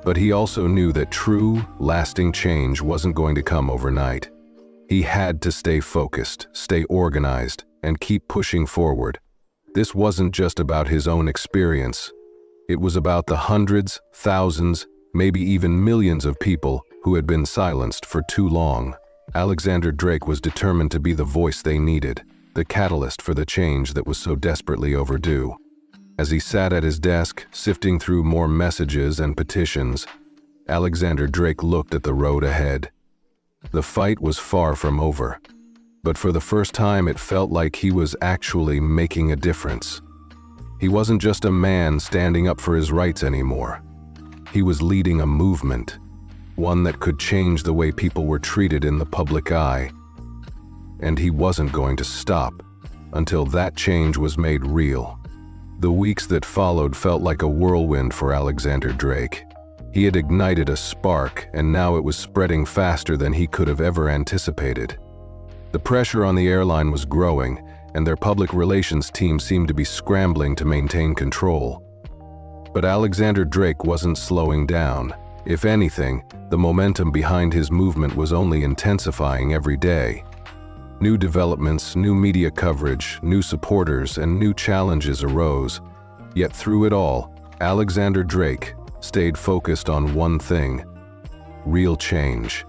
but he also knew that true, lasting change wasn't going to come overnight. He had to stay focused, stay organized, and keep pushing forward. This wasn't just about his own experience. It was about the hundreds, thousands, maybe even millions of people who had been silenced for too long. Alexander Drake was determined to be the voice they needed, the catalyst for the change that was so desperately overdue. As he sat at his desk, sifting through more messages and petitions, Alexander Drake looked at the road ahead. The fight was far from over, but for the first time it felt like he was actually making a difference. He wasn't just a man standing up for his rights anymore. He was leading a movement, one that could change the way people were treated in the public eye. And he wasn't going to stop until that change was made real. The weeks that followed felt like a whirlwind for Alexander Drake. He had ignited a spark, and now it was spreading faster than he could have ever anticipated. The pressure on the airline was growing, and their public relations team seemed to be scrambling to maintain control. But Alexander Drake wasn't slowing down. If anything, the momentum behind his movement was only intensifying every day. New developments, new media coverage, new supporters, and new challenges arose. Yet through it all, Alexander Drake stayed focused on one thing: real change.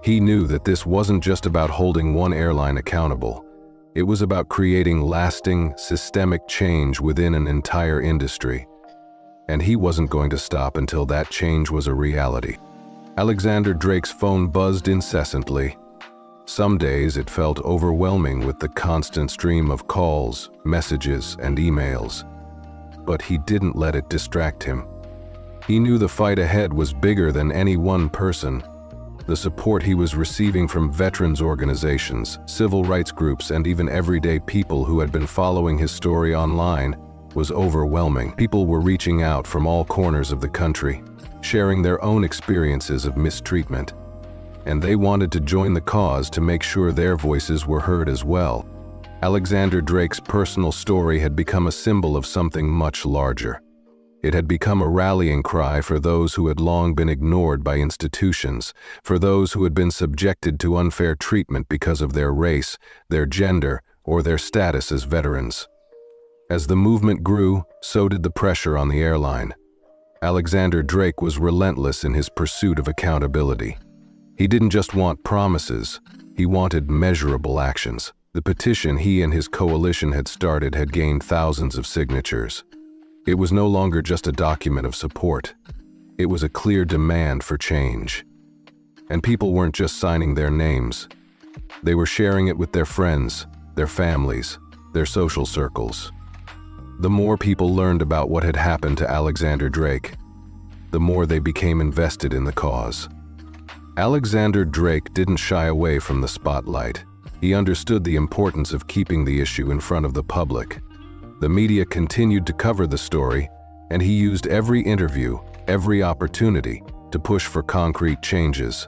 He knew that this wasn't just about holding one airline accountable. It was about creating lasting, systemic change within an entire industry. And he wasn't going to stop until that change was a reality. Alexander Drake's phone buzzed incessantly. Some days it felt overwhelming with the constant stream of calls, messages, and emails. But he didn't let it distract him. He knew the fight ahead was bigger than any one person. The support he was receiving from veterans organizations, civil rights groups, and even everyday people who had been following his story online was overwhelming. People were reaching out from all corners of the country, sharing their own experiences of mistreatment. And they wanted to join the cause to make sure their voices were heard as well. Alexander Drake's personal story had become a symbol of something much larger. It had become a rallying cry for those who had long been ignored by institutions, for those who had been subjected to unfair treatment because of their race, their gender, or their status as veterans. As the movement grew, so did the pressure on the airline. Alexander Drake was relentless in his pursuit of accountability. He didn't just want promises, he wanted measurable actions. The petition he and his coalition had started had gained thousands of signatures. It was no longer just a document of support. It was a clear demand for change. And people weren't just signing their names. They were sharing it with their friends, their families, their social circles. The more people learned about what had happened to Alexander Drake, the more they became invested in the cause. Alexander Drake didn't shy away from the spotlight. He understood the importance of keeping the issue in front of the public. The media continued to cover the story, and he used every interview, every opportunity, to push for concrete changes.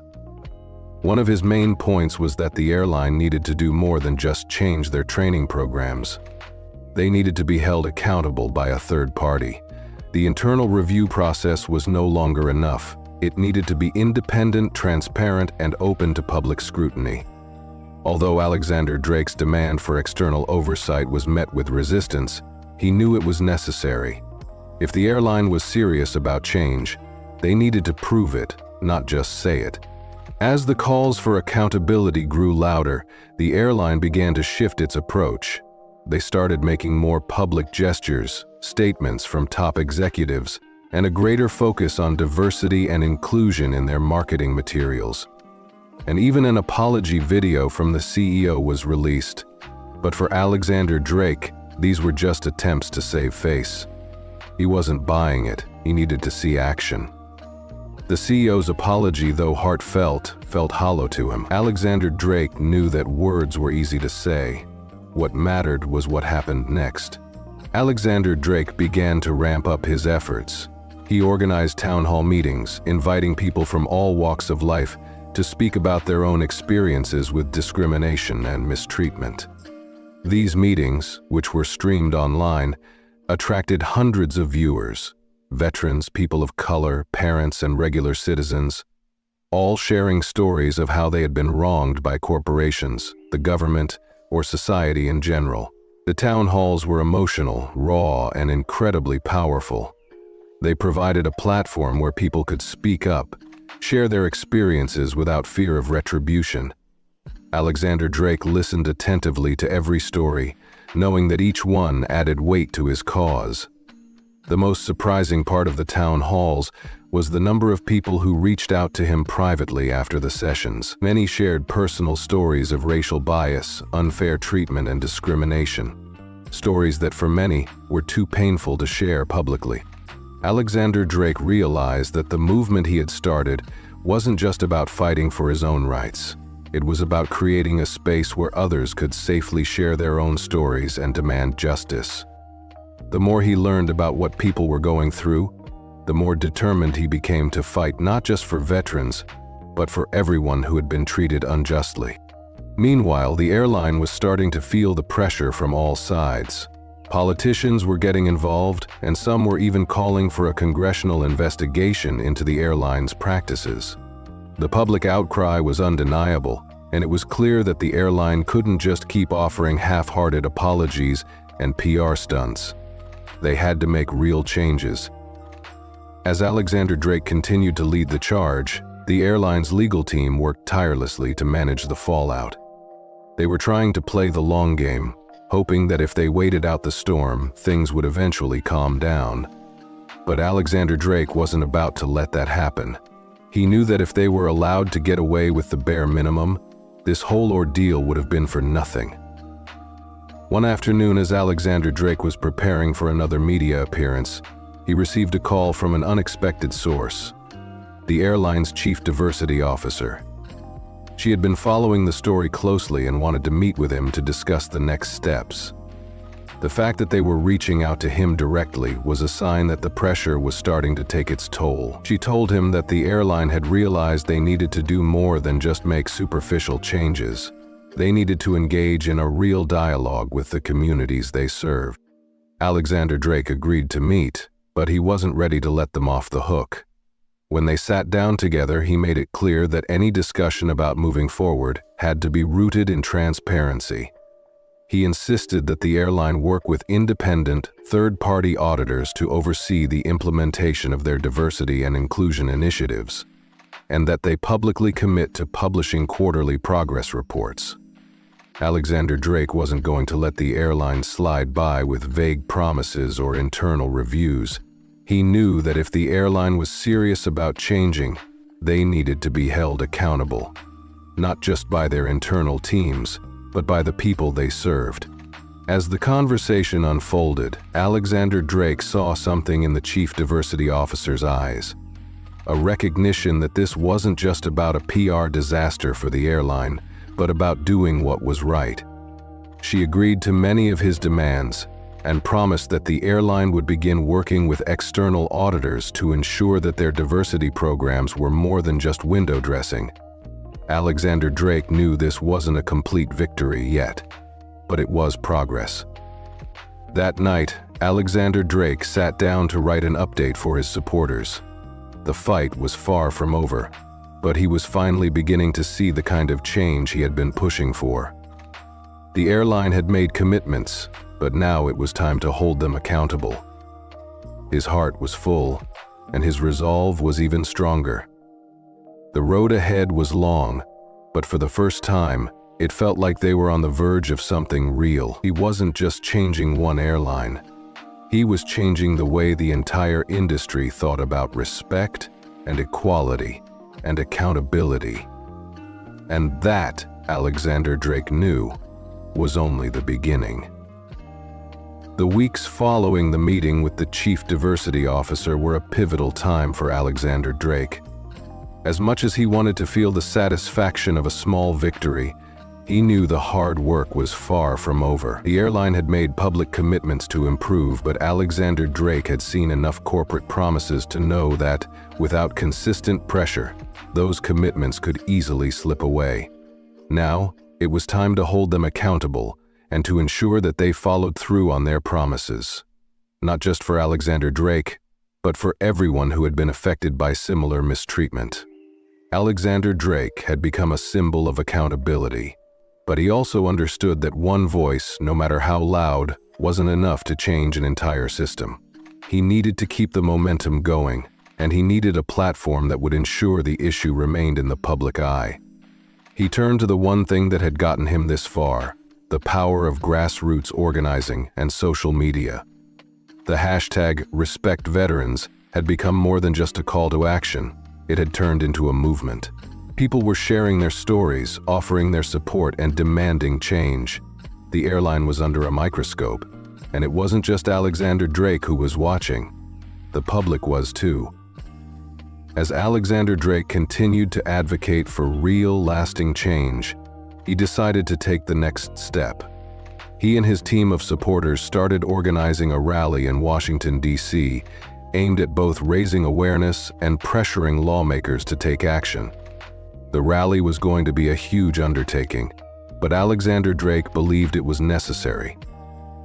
One of his main points was that the airline needed to do more than just change their training programs. They needed to be held accountable by a third party. The internal review process was no longer enough. It needed to be independent, transparent, and open to public scrutiny. Although Alexander Drake's demand for external oversight was met with resistance, he knew it was necessary. If the airline was serious about change, they needed to prove it, not just say it. As the calls for accountability grew louder, the airline began to shift its approach. They started making more public gestures, statements from top executives, and a greater focus on diversity and inclusion in their marketing materials. And even an apology video from the CEO was released. But for Alexander Drake, these were just attempts to save face. He wasn't buying it, he needed to see action. The CEO's apology, though heartfelt, felt hollow to him. Alexander Drake knew that words were easy to say. What mattered was what happened next. Alexander Drake began to ramp up his efforts. He organized town hall meetings, inviting people from all walks of life to speak about their own experiences with discrimination and mistreatment. These meetings, which were streamed online, attracted hundreds of viewers. Veterans, people of color, parents, and regular citizens, all sharing stories of how they had been wronged by corporations, the government, or society in general. The town halls were emotional, raw, and incredibly powerful. They provided a platform where people could speak up, share their experiences without fear of retribution. Alexander Drake listened attentively to every story, knowing that each one added weight to his cause. The most surprising part of the town halls was the number of people who reached out to him privately after the sessions. Many shared personal stories of racial bias, unfair treatment, and discrimination. Stories that for many were too painful to share publicly. Alexander Drake realized that the movement he had started wasn't just about fighting for his own rights. It was about creating a space where others could safely share their own stories and demand justice. The more he learned about what people were going through, the more determined he became to fight not just for veterans, but for everyone who had been treated unjustly. Meanwhile, the airline was starting to feel the pressure from all sides. Politicians were getting involved, and some were even calling for a congressional investigation into the airline's practices. The public outcry was undeniable, and it was clear that the airline couldn't just keep offering half-hearted apologies and PR stunts. They had to make real changes. As Alexander Drake continued to lead the charge, the airline's legal team worked tirelessly to manage the fallout. They were trying to play the long game, hoping that if they waited out the storm, things would eventually calm down. But Alexander Drake wasn't about to let that happen. He knew that if they were allowed to get away with the bare minimum, this whole ordeal would have been for nothing. One afternoon, as Alexander Drake was preparing for another media appearance, he received a call from an unexpected source, the airline's chief diversity officer. She had been following the story closely and wanted to meet with him to discuss the next steps. The fact that they were reaching out to him directly was a sign that the pressure was starting to take its toll. She told him that the airline had realized they needed to do more than just make superficial changes. They needed to engage in a real dialogue with the communities they served. Alexander Drake agreed to meet, but he wasn't ready to let them off the hook. When they sat down together, he made it clear that any discussion about moving forward had to be rooted in transparency. He insisted that the airline work with independent, third-party auditors to oversee the implementation of their diversity and inclusion initiatives, and that they publicly commit to publishing quarterly progress reports. Alexander Drake wasn't going to let the airline slide by with vague promises or internal reviews. He knew that if the airline was serious about changing, they needed to be held accountable, not just by their internal teams, but by the people they served. As the conversation unfolded, Alexander Drake saw something in the chief diversity officer's eyes. A recognition that this wasn't just about a PR disaster for the airline, but about doing what was right. She agreed to many of his demands and promised that the airline would begin working with external auditors to ensure that their diversity programs were more than just window dressing. Alexander Drake knew this wasn't a complete victory yet, but it was progress. That night, Alexander Drake sat down to write an update for his supporters. The fight was far from over, but he was finally beginning to see the kind of change he had been pushing for. The airline had made commitments, but now it was time to hold them accountable. His heart was full, and his resolve was even stronger. The road ahead was long, but for the first time, it felt like they were on the verge of something real. He wasn't just changing one airline. He was changing the way the entire industry thought about respect and equality and accountability. And that, Alexander Drake knew, was only the beginning. The weeks following the meeting with the Chief Diversity Officer were a pivotal time for Alexander Drake. As much as he wanted to feel the satisfaction of a small victory, he knew the hard work was far from over. The airline had made public commitments to improve, but Alexander Drake had seen enough corporate promises to know that, without consistent pressure, those commitments could easily slip away. Now, it was time to hold them accountable and to ensure that they followed through on their promises. Not just for Alexander Drake, but for everyone who had been affected by similar mistreatment. Alexander Drake had become a symbol of accountability, but he also understood that one voice, no matter how loud, wasn't enough to change an entire system. He needed to keep the momentum going, and he needed a platform that would ensure the issue remained in the public eye. He turned to the one thing that had gotten him this far, the power of grassroots organizing and social media. The hashtag #RespectVeterans had become more than just a call to action. It had turned into a movement. People were sharing their stories, offering their support, and demanding change. The airline was under a microscope, and it wasn't just Alexander Drake who was watching. The public was too. As Alexander Drake continued to advocate for real, lasting change, he decided to take the next step. He and his team of supporters started organizing a rally in Washington, D.C., aimed at both raising awareness and pressuring lawmakers to take action. The rally was going to be a huge undertaking, but Alexander Drake believed it was necessary.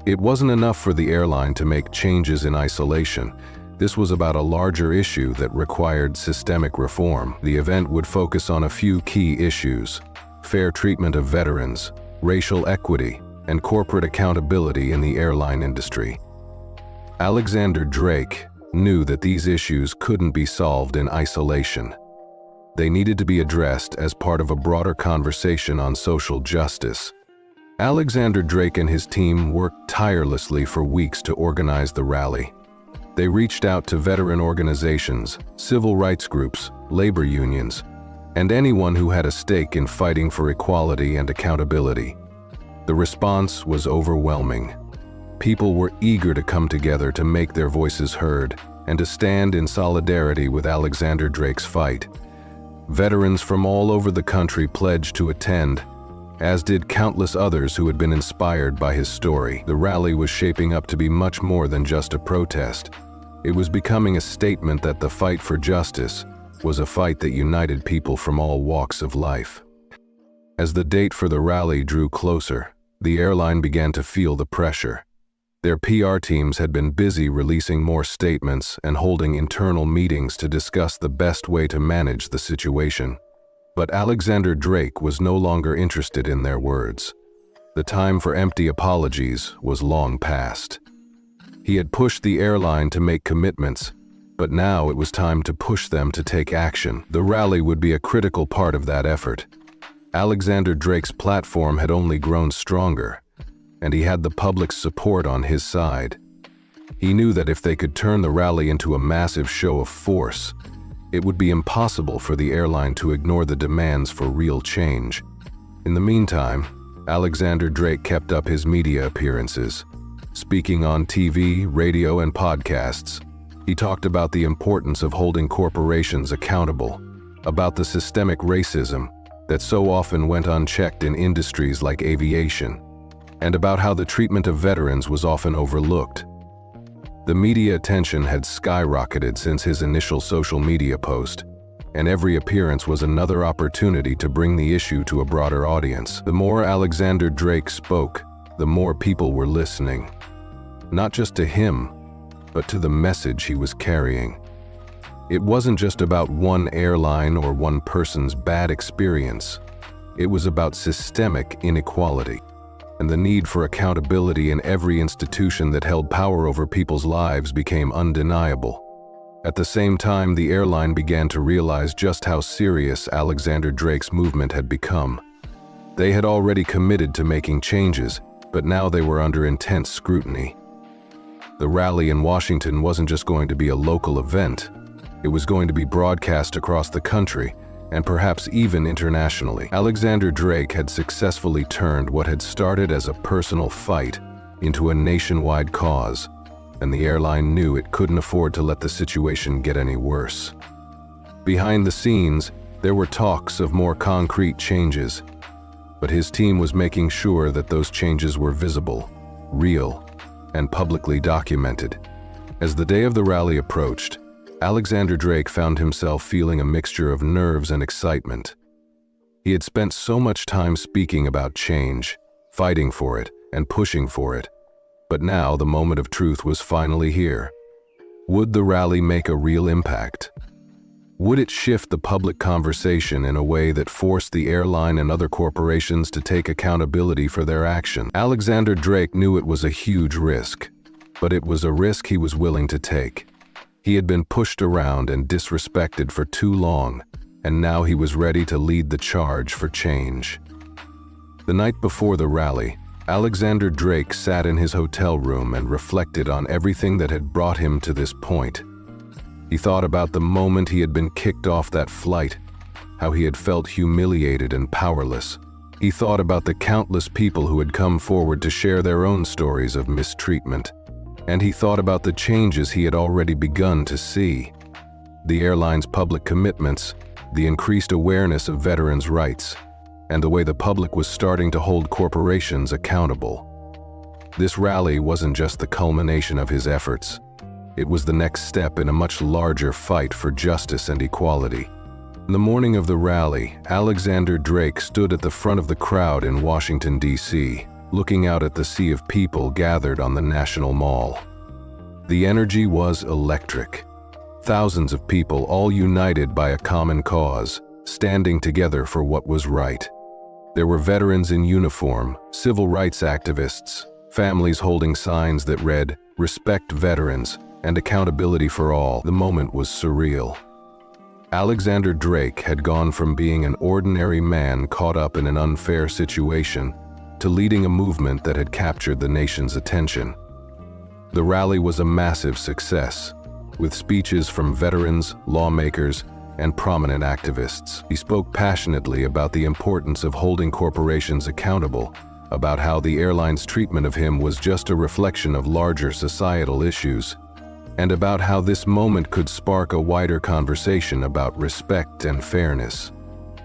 It wasn't enough for the airline to make changes in isolation. This was about a larger issue that required systemic reform. The event would focus on a few key issues: fair treatment of veterans, racial equity, and corporate accountability in the airline industry. Alexander Drake knew that these issues couldn't be solved in isolation. They needed to be addressed as part of a broader conversation on social justice. Alexander Drake and his team worked tirelessly for weeks to organize the rally. They reached out to veteran organizations, civil rights groups, labor unions, and anyone who had a stake in fighting for equality and accountability. The response was overwhelming. People were eager to come together to make their voices heard and to stand in solidarity with Alexander Drake's fight. Veterans from all over the country pledged to attend, as did countless others who had been inspired by his story. The rally was shaping up to be much more than just a protest. It was becoming a statement that the fight for justice was a fight that united people from all walks of life. As the date for the rally drew closer, the airline began to feel the pressure. Their PR teams had been busy releasing more statements and holding internal meetings to discuss the best way to manage the situation. But Alexander Drake was no longer interested in their words. The time for empty apologies was long past. He had pushed the airline to make commitments, but now it was time to push them to take action. The rally would be a critical part of that effort. Alexander Drake's platform had only grown stronger, and he had the public's support on his side. He knew that if they could turn the rally into a massive show of force, it would be impossible for the airline to ignore the demands for real change. In the meantime, Alexander Drake kept up his media appearances. Speaking on TV, radio, and podcasts, he talked about the importance of holding corporations accountable, about the systemic racism that so often went unchecked in industries like aviation, and about how the treatment of veterans was often overlooked. The media attention had skyrocketed since his initial social media post, and every appearance was another opportunity to bring the issue to a broader audience. The more Alexander Drake spoke, the more people were listening. Not just to him, but to the message he was carrying. It wasn't just about one airline or one person's bad experience. It was about systemic inequality and the need for accountability in every institution that held power over people's lives became undeniable. At the same time, the airline began to realize just how serious Alexander Drake's movement had become. They had already committed to making changes, but now they were under intense scrutiny. The rally in Washington wasn't just going to be a local event. It was going to be broadcast across the country, and perhaps even internationally. Alexander Drake had successfully turned what had started as a personal fight into a nationwide cause, and the airline knew it couldn't afford to let the situation get any worse. Behind the scenes, there were talks of more concrete changes, but his team was making sure that those changes were visible, real, and publicly documented. As the day of the rally approached, Alexander Drake found himself feeling a mixture of nerves and excitement. He had spent so much time speaking about change, fighting for it, and pushing for it. But now the moment of truth was finally here. Would the rally make a real impact? Would it shift the public conversation in a way that forced the airline and other corporations to take accountability for their action? Alexander Drake knew it was a huge risk, but it was a risk he was willing to take. He had been pushed around and disrespected for too long, and now he was ready to lead the charge for change. The night before the rally, Alexander Drake sat in his hotel room and reflected on everything that had brought him to this point. He thought about the moment he had been kicked off that flight, how he had felt humiliated and powerless. He thought about the countless people who had come forward to share their own stories of mistreatment. And he thought about the changes he had already begun to see. The airline's public commitments, the increased awareness of veterans' rights, and the way the public was starting to hold corporations accountable. This rally wasn't just the culmination of his efforts. It was the next step in a much larger fight for justice and equality. In the morning of the rally, Alexander Drake stood at the front of the crowd in Washington, D.C., looking out at the sea of people gathered on the National Mall. The energy was electric. Thousands of people, all united by a common cause, standing together for what was right. There were veterans in uniform, civil rights activists, families holding signs that read, "Respect veterans," and accountability for all. The moment was surreal. Alexander Drake had gone from being an ordinary man caught up in an unfair situation to leading a movement that had captured the nation's attention. The rally was a massive success, with speeches from veterans, lawmakers, and prominent activists. He spoke passionately about the importance of holding corporations accountable, about how the airline's treatment of him was just a reflection of larger societal issues, and about how this moment could spark a wider conversation about respect and fairness.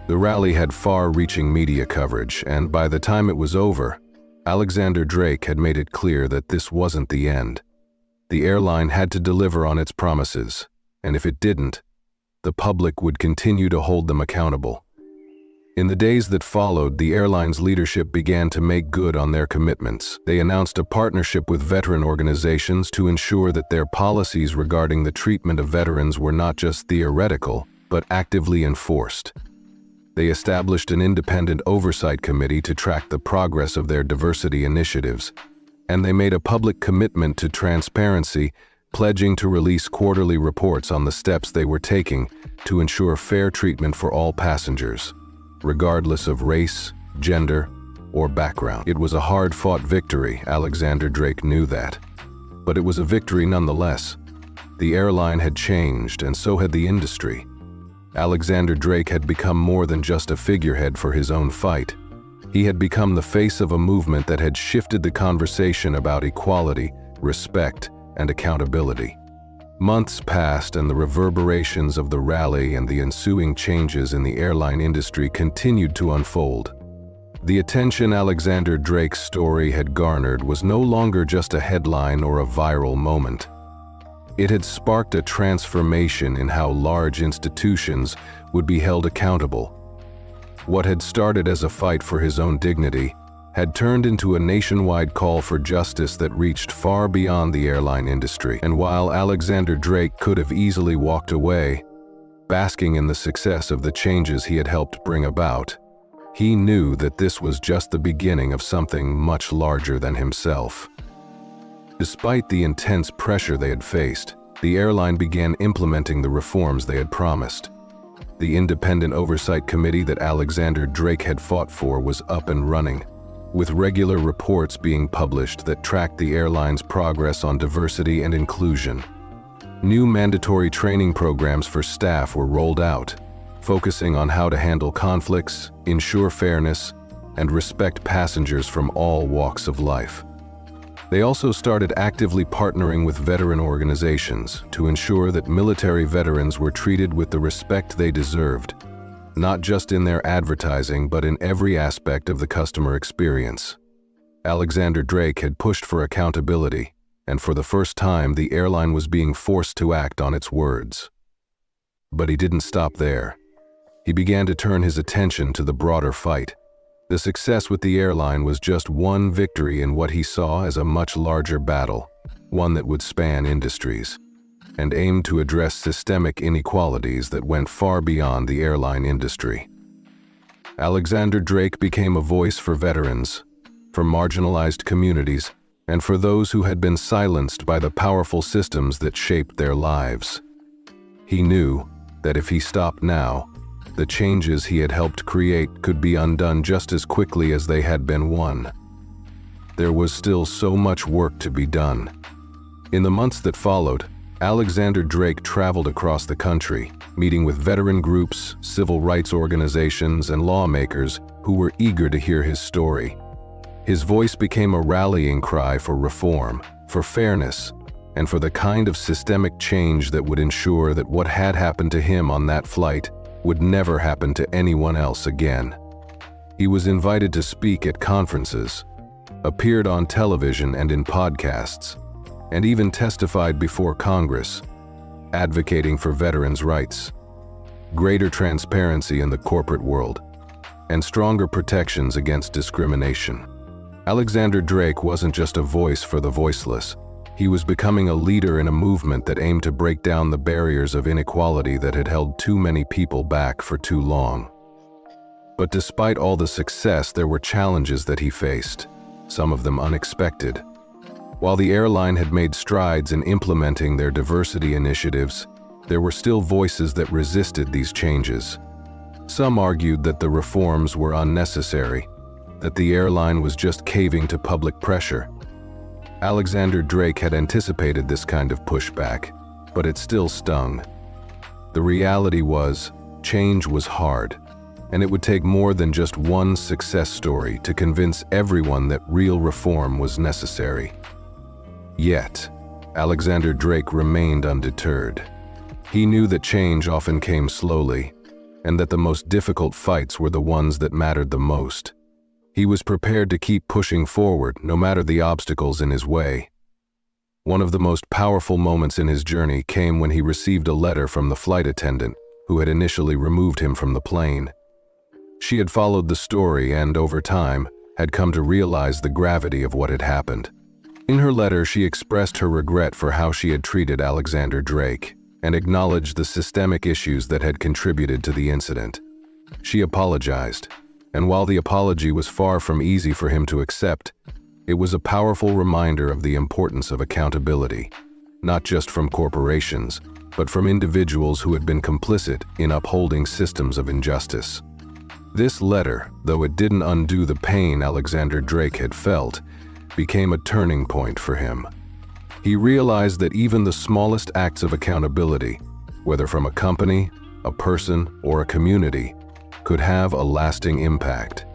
The rally had far-reaching media coverage, and by the time it was over, Alexander Drake had made it clear that this wasn't the end. The airline had to deliver on its promises, and if it didn't, the public would continue to hold them accountable. In the days that followed, the airline's leadership began to make good on their commitments. They announced a partnership with veteran organizations to ensure that their policies regarding the treatment of veterans were not just theoretical, but actively enforced. They established an independent oversight committee to track the progress of their diversity initiatives, and they made a public commitment to transparency, pledging to release quarterly reports on the steps they were taking to ensure fair treatment for all passengers, regardless of race, gender, or background. It was a hard-fought victory, Alexander Drake knew that. But it was a victory nonetheless. The airline had changed, and so had the industry. Alexander Drake had become more than just a figurehead for his own fight. He had become the face of a movement that had shifted the conversation about equality, respect, and accountability. Months passed, and the reverberations of the rally and the ensuing changes in the airline industry continued to unfold. The attention Alexander Drake's story had garnered was no longer just a headline or a viral moment. It had sparked a transformation in how large institutions would be held accountable. What had started as a fight for his own dignity had turned into a nationwide call for justice that reached far beyond the airline industry. And while Alexander Drake could have easily walked away, basking in the success of the changes he had helped bring about, he knew that this was just the beginning of something much larger than himself. Despite the intense pressure they had faced, the airline began implementing the reforms they had promised. The independent oversight committee that Alexander Drake had fought for was up and running, with regular reports being published that tracked the airline's progress on diversity and inclusion. New mandatory training programs for staff were rolled out, focusing on how to handle conflicts, ensure fairness, and respect passengers from all walks of life. They also started actively partnering with veteran organizations to ensure that military veterans were treated with the respect they deserved, not just in their advertising but in every aspect of the customer experience. Alexander Drake had pushed for accountability, and for the first time the airline was being forced to act on its words. But he didn't stop there. He began to turn his attention to the broader fight. The success with the airline was just one victory in what he saw as a much larger battle, one that would span industries, and aimed to address systemic inequalities that went far beyond the airline industry. Alexander Drake became a voice for veterans, for marginalized communities, and for those who had been silenced by the powerful systems that shaped their lives. He knew that if he stopped now, the changes he had helped create could be undone just as quickly as they had been won. There was still so much work to be done. In the months that followed, Alexander Drake traveled across the country, meeting with veteran groups, civil rights organizations, and lawmakers who were eager to hear his story. His voice became a rallying cry for reform, for fairness, and for the kind of systemic change that would ensure that what had happened to him on that flight would never happen to anyone else again. He was invited to speak at conferences, appeared on television and in podcasts, and even testified before Congress, advocating for veterans' rights, greater transparency in the corporate world, and stronger protections against discrimination. Alexander Drake wasn't just a voice for the voiceless. He was becoming a leader in a movement that aimed to break down the barriers of inequality that had held too many people back for too long. But despite all the success, there were challenges that he faced, some of them unexpected. While the airline had made strides in implementing their diversity initiatives, there were still voices that resisted these changes. Some argued that the reforms were unnecessary, that the airline was just caving to public pressure. Alexander Drake had anticipated this kind of pushback, but it still stung. The reality was, change was hard, and it would take more than just one success story to convince everyone that real reform was necessary. Yet, Alexander Drake remained undeterred. He knew that change often came slowly, and that the most difficult fights were the ones that mattered the most. He was prepared to keep pushing forward, no matter the obstacles in his way. One of the most powerful moments in his journey came when he received a letter from the flight attendant who had initially removed him from the plane. She had followed the story and, over time, had come to realize the gravity of what had happened. In her letter, she expressed her regret for how she had treated Alexander Drake and acknowledged the systemic issues that had contributed to the incident. She apologized, and while the apology was far from easy for him to accept, it was a powerful reminder of the importance of accountability, not just from corporations, but from individuals who had been complicit in upholding systems of injustice. This letter, though it didn't undo the pain Alexander Drake had felt, became a turning point for him. He realized that even the smallest acts of accountability, whether from a company, a person, or a community, could have a lasting impact.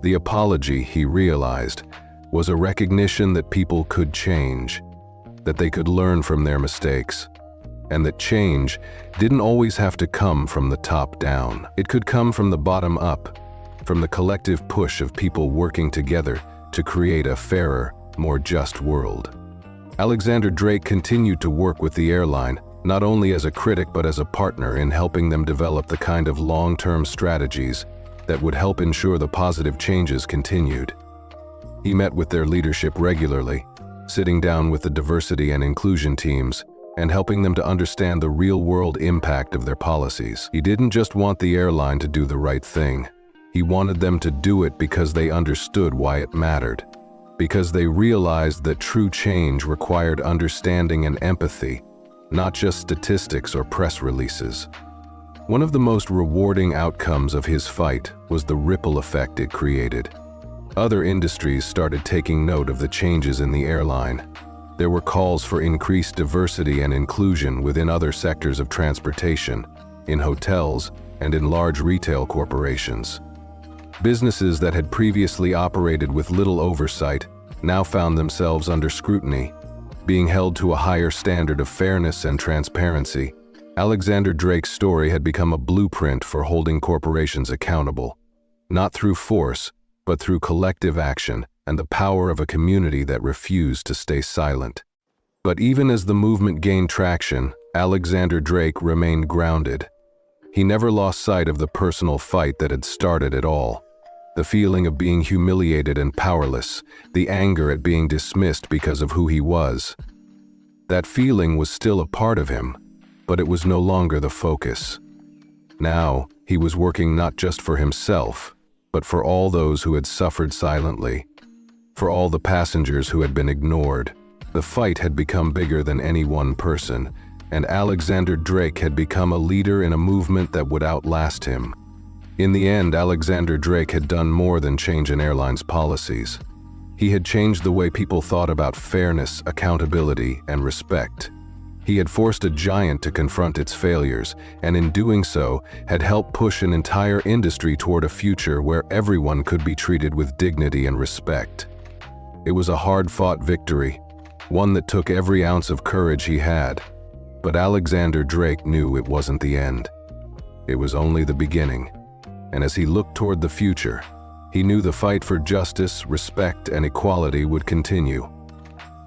The apology, he realized, was a recognition that people could change, that they could learn from their mistakes, and that change didn't always have to come from the top down. It could come from the bottom up, from the collective push of people working together to create a fairer, more just world. Alexander Drake continued to work with the airline, not only as a critic but as a partner in helping them develop the kind of long-term strategies that would help ensure the positive changes continued. He met with their leadership regularly, sitting down with the diversity and inclusion teams and helping them to understand the real-world impact of their policies. He didn't just want the airline to do the right thing. He wanted them to do it because they understood why it mattered, because they realized that true change required understanding and empathy, not just statistics or press releases. One of the most rewarding outcomes of his fight was the ripple effect it created. Other industries started taking note of the changes in the airline. There were calls for increased diversity and inclusion within other sectors of transportation, in hotels, and in large retail corporations. Businesses that had previously operated with little oversight now found themselves under scrutiny, being held to a higher standard of fairness and transparency. Alexander Drake's story had become a blueprint for holding corporations accountable, not through force, but through collective action and the power of a community that refused to stay silent. But even as the movement gained traction, Alexander Drake remained grounded. He never lost sight of the personal fight that had started it all. The feeling of being humiliated and powerless, the anger at being dismissed because of who he was. That feeling was still a part of him, but it was no longer the focus. Now, he was working not just for himself, but for all those who had suffered silently, for all the passengers who had been ignored. The fight had become bigger than any one person, and Alexander Drake had become a leader in a movement that would outlast him. In the end, Alexander Drake had done more than change an airline's policies. He had changed the way people thought about fairness, accountability, and respect. He had forced a giant to confront its failures, and in doing so, had helped push an entire industry toward a future where everyone could be treated with dignity and respect. It was a hard-fought victory, one that took every ounce of courage he had. But Alexander Drake knew it wasn't the end. It was only the beginning. And as he looked toward the future, he knew the fight for justice, respect, and equality would continue.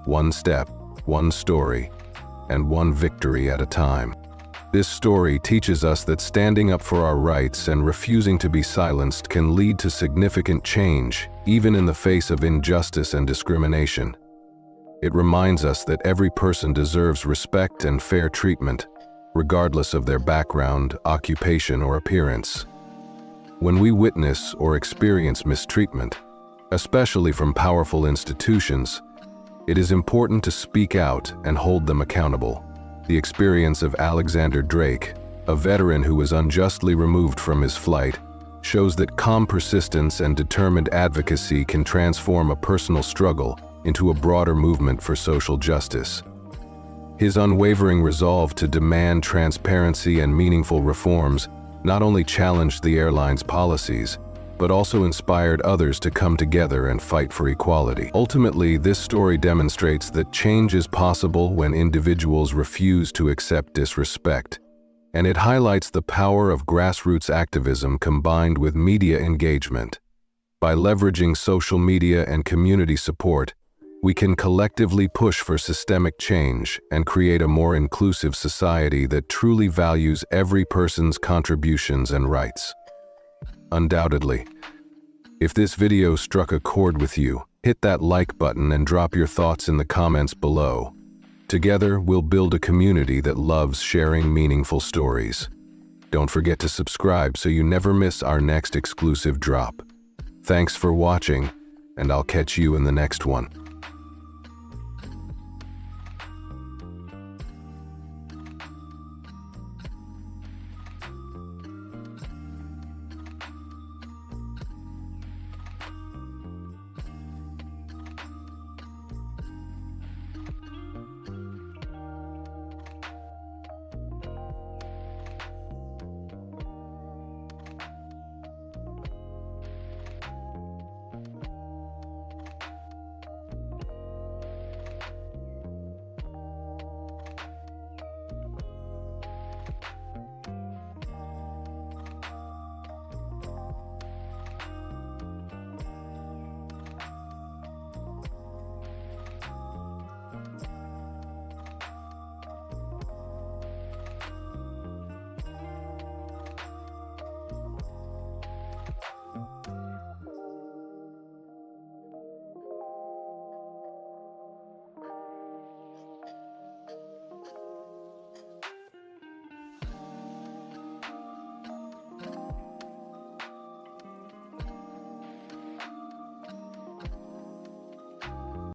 One step, one story, and one victory at a time. This story teaches us that standing up for our rights and refusing to be silenced can lead to significant change, even in the face of injustice and discrimination. It reminds us that every person deserves respect and fair treatment, regardless of their background, occupation, or appearance. When we witness or experience mistreatment, especially from powerful institutions, it is important to speak out and hold them accountable. The experience of Alexander Drake, a veteran who was unjustly removed from his flight, shows that calm persistence and determined advocacy can transform a personal struggle into a broader movement for social justice. His unwavering resolve to demand transparency and meaningful reforms not only challenged the airline's policies, but also inspired others to come together and fight for equality. Ultimately, this story demonstrates that change is possible when individuals refuse to accept disrespect, and it highlights the power of grassroots activism combined with media engagement. By leveraging social media and community support, we can collectively push for systemic change and create a more inclusive society that truly values every person's contributions and rights. Undoubtedly, if this video struck a chord with you, hit that like button and drop your thoughts in the comments below. Together, we'll build a community that loves sharing meaningful stories. Don't forget to subscribe so you never miss our next exclusive drop. Thanks for watching, and I'll catch you in the next one.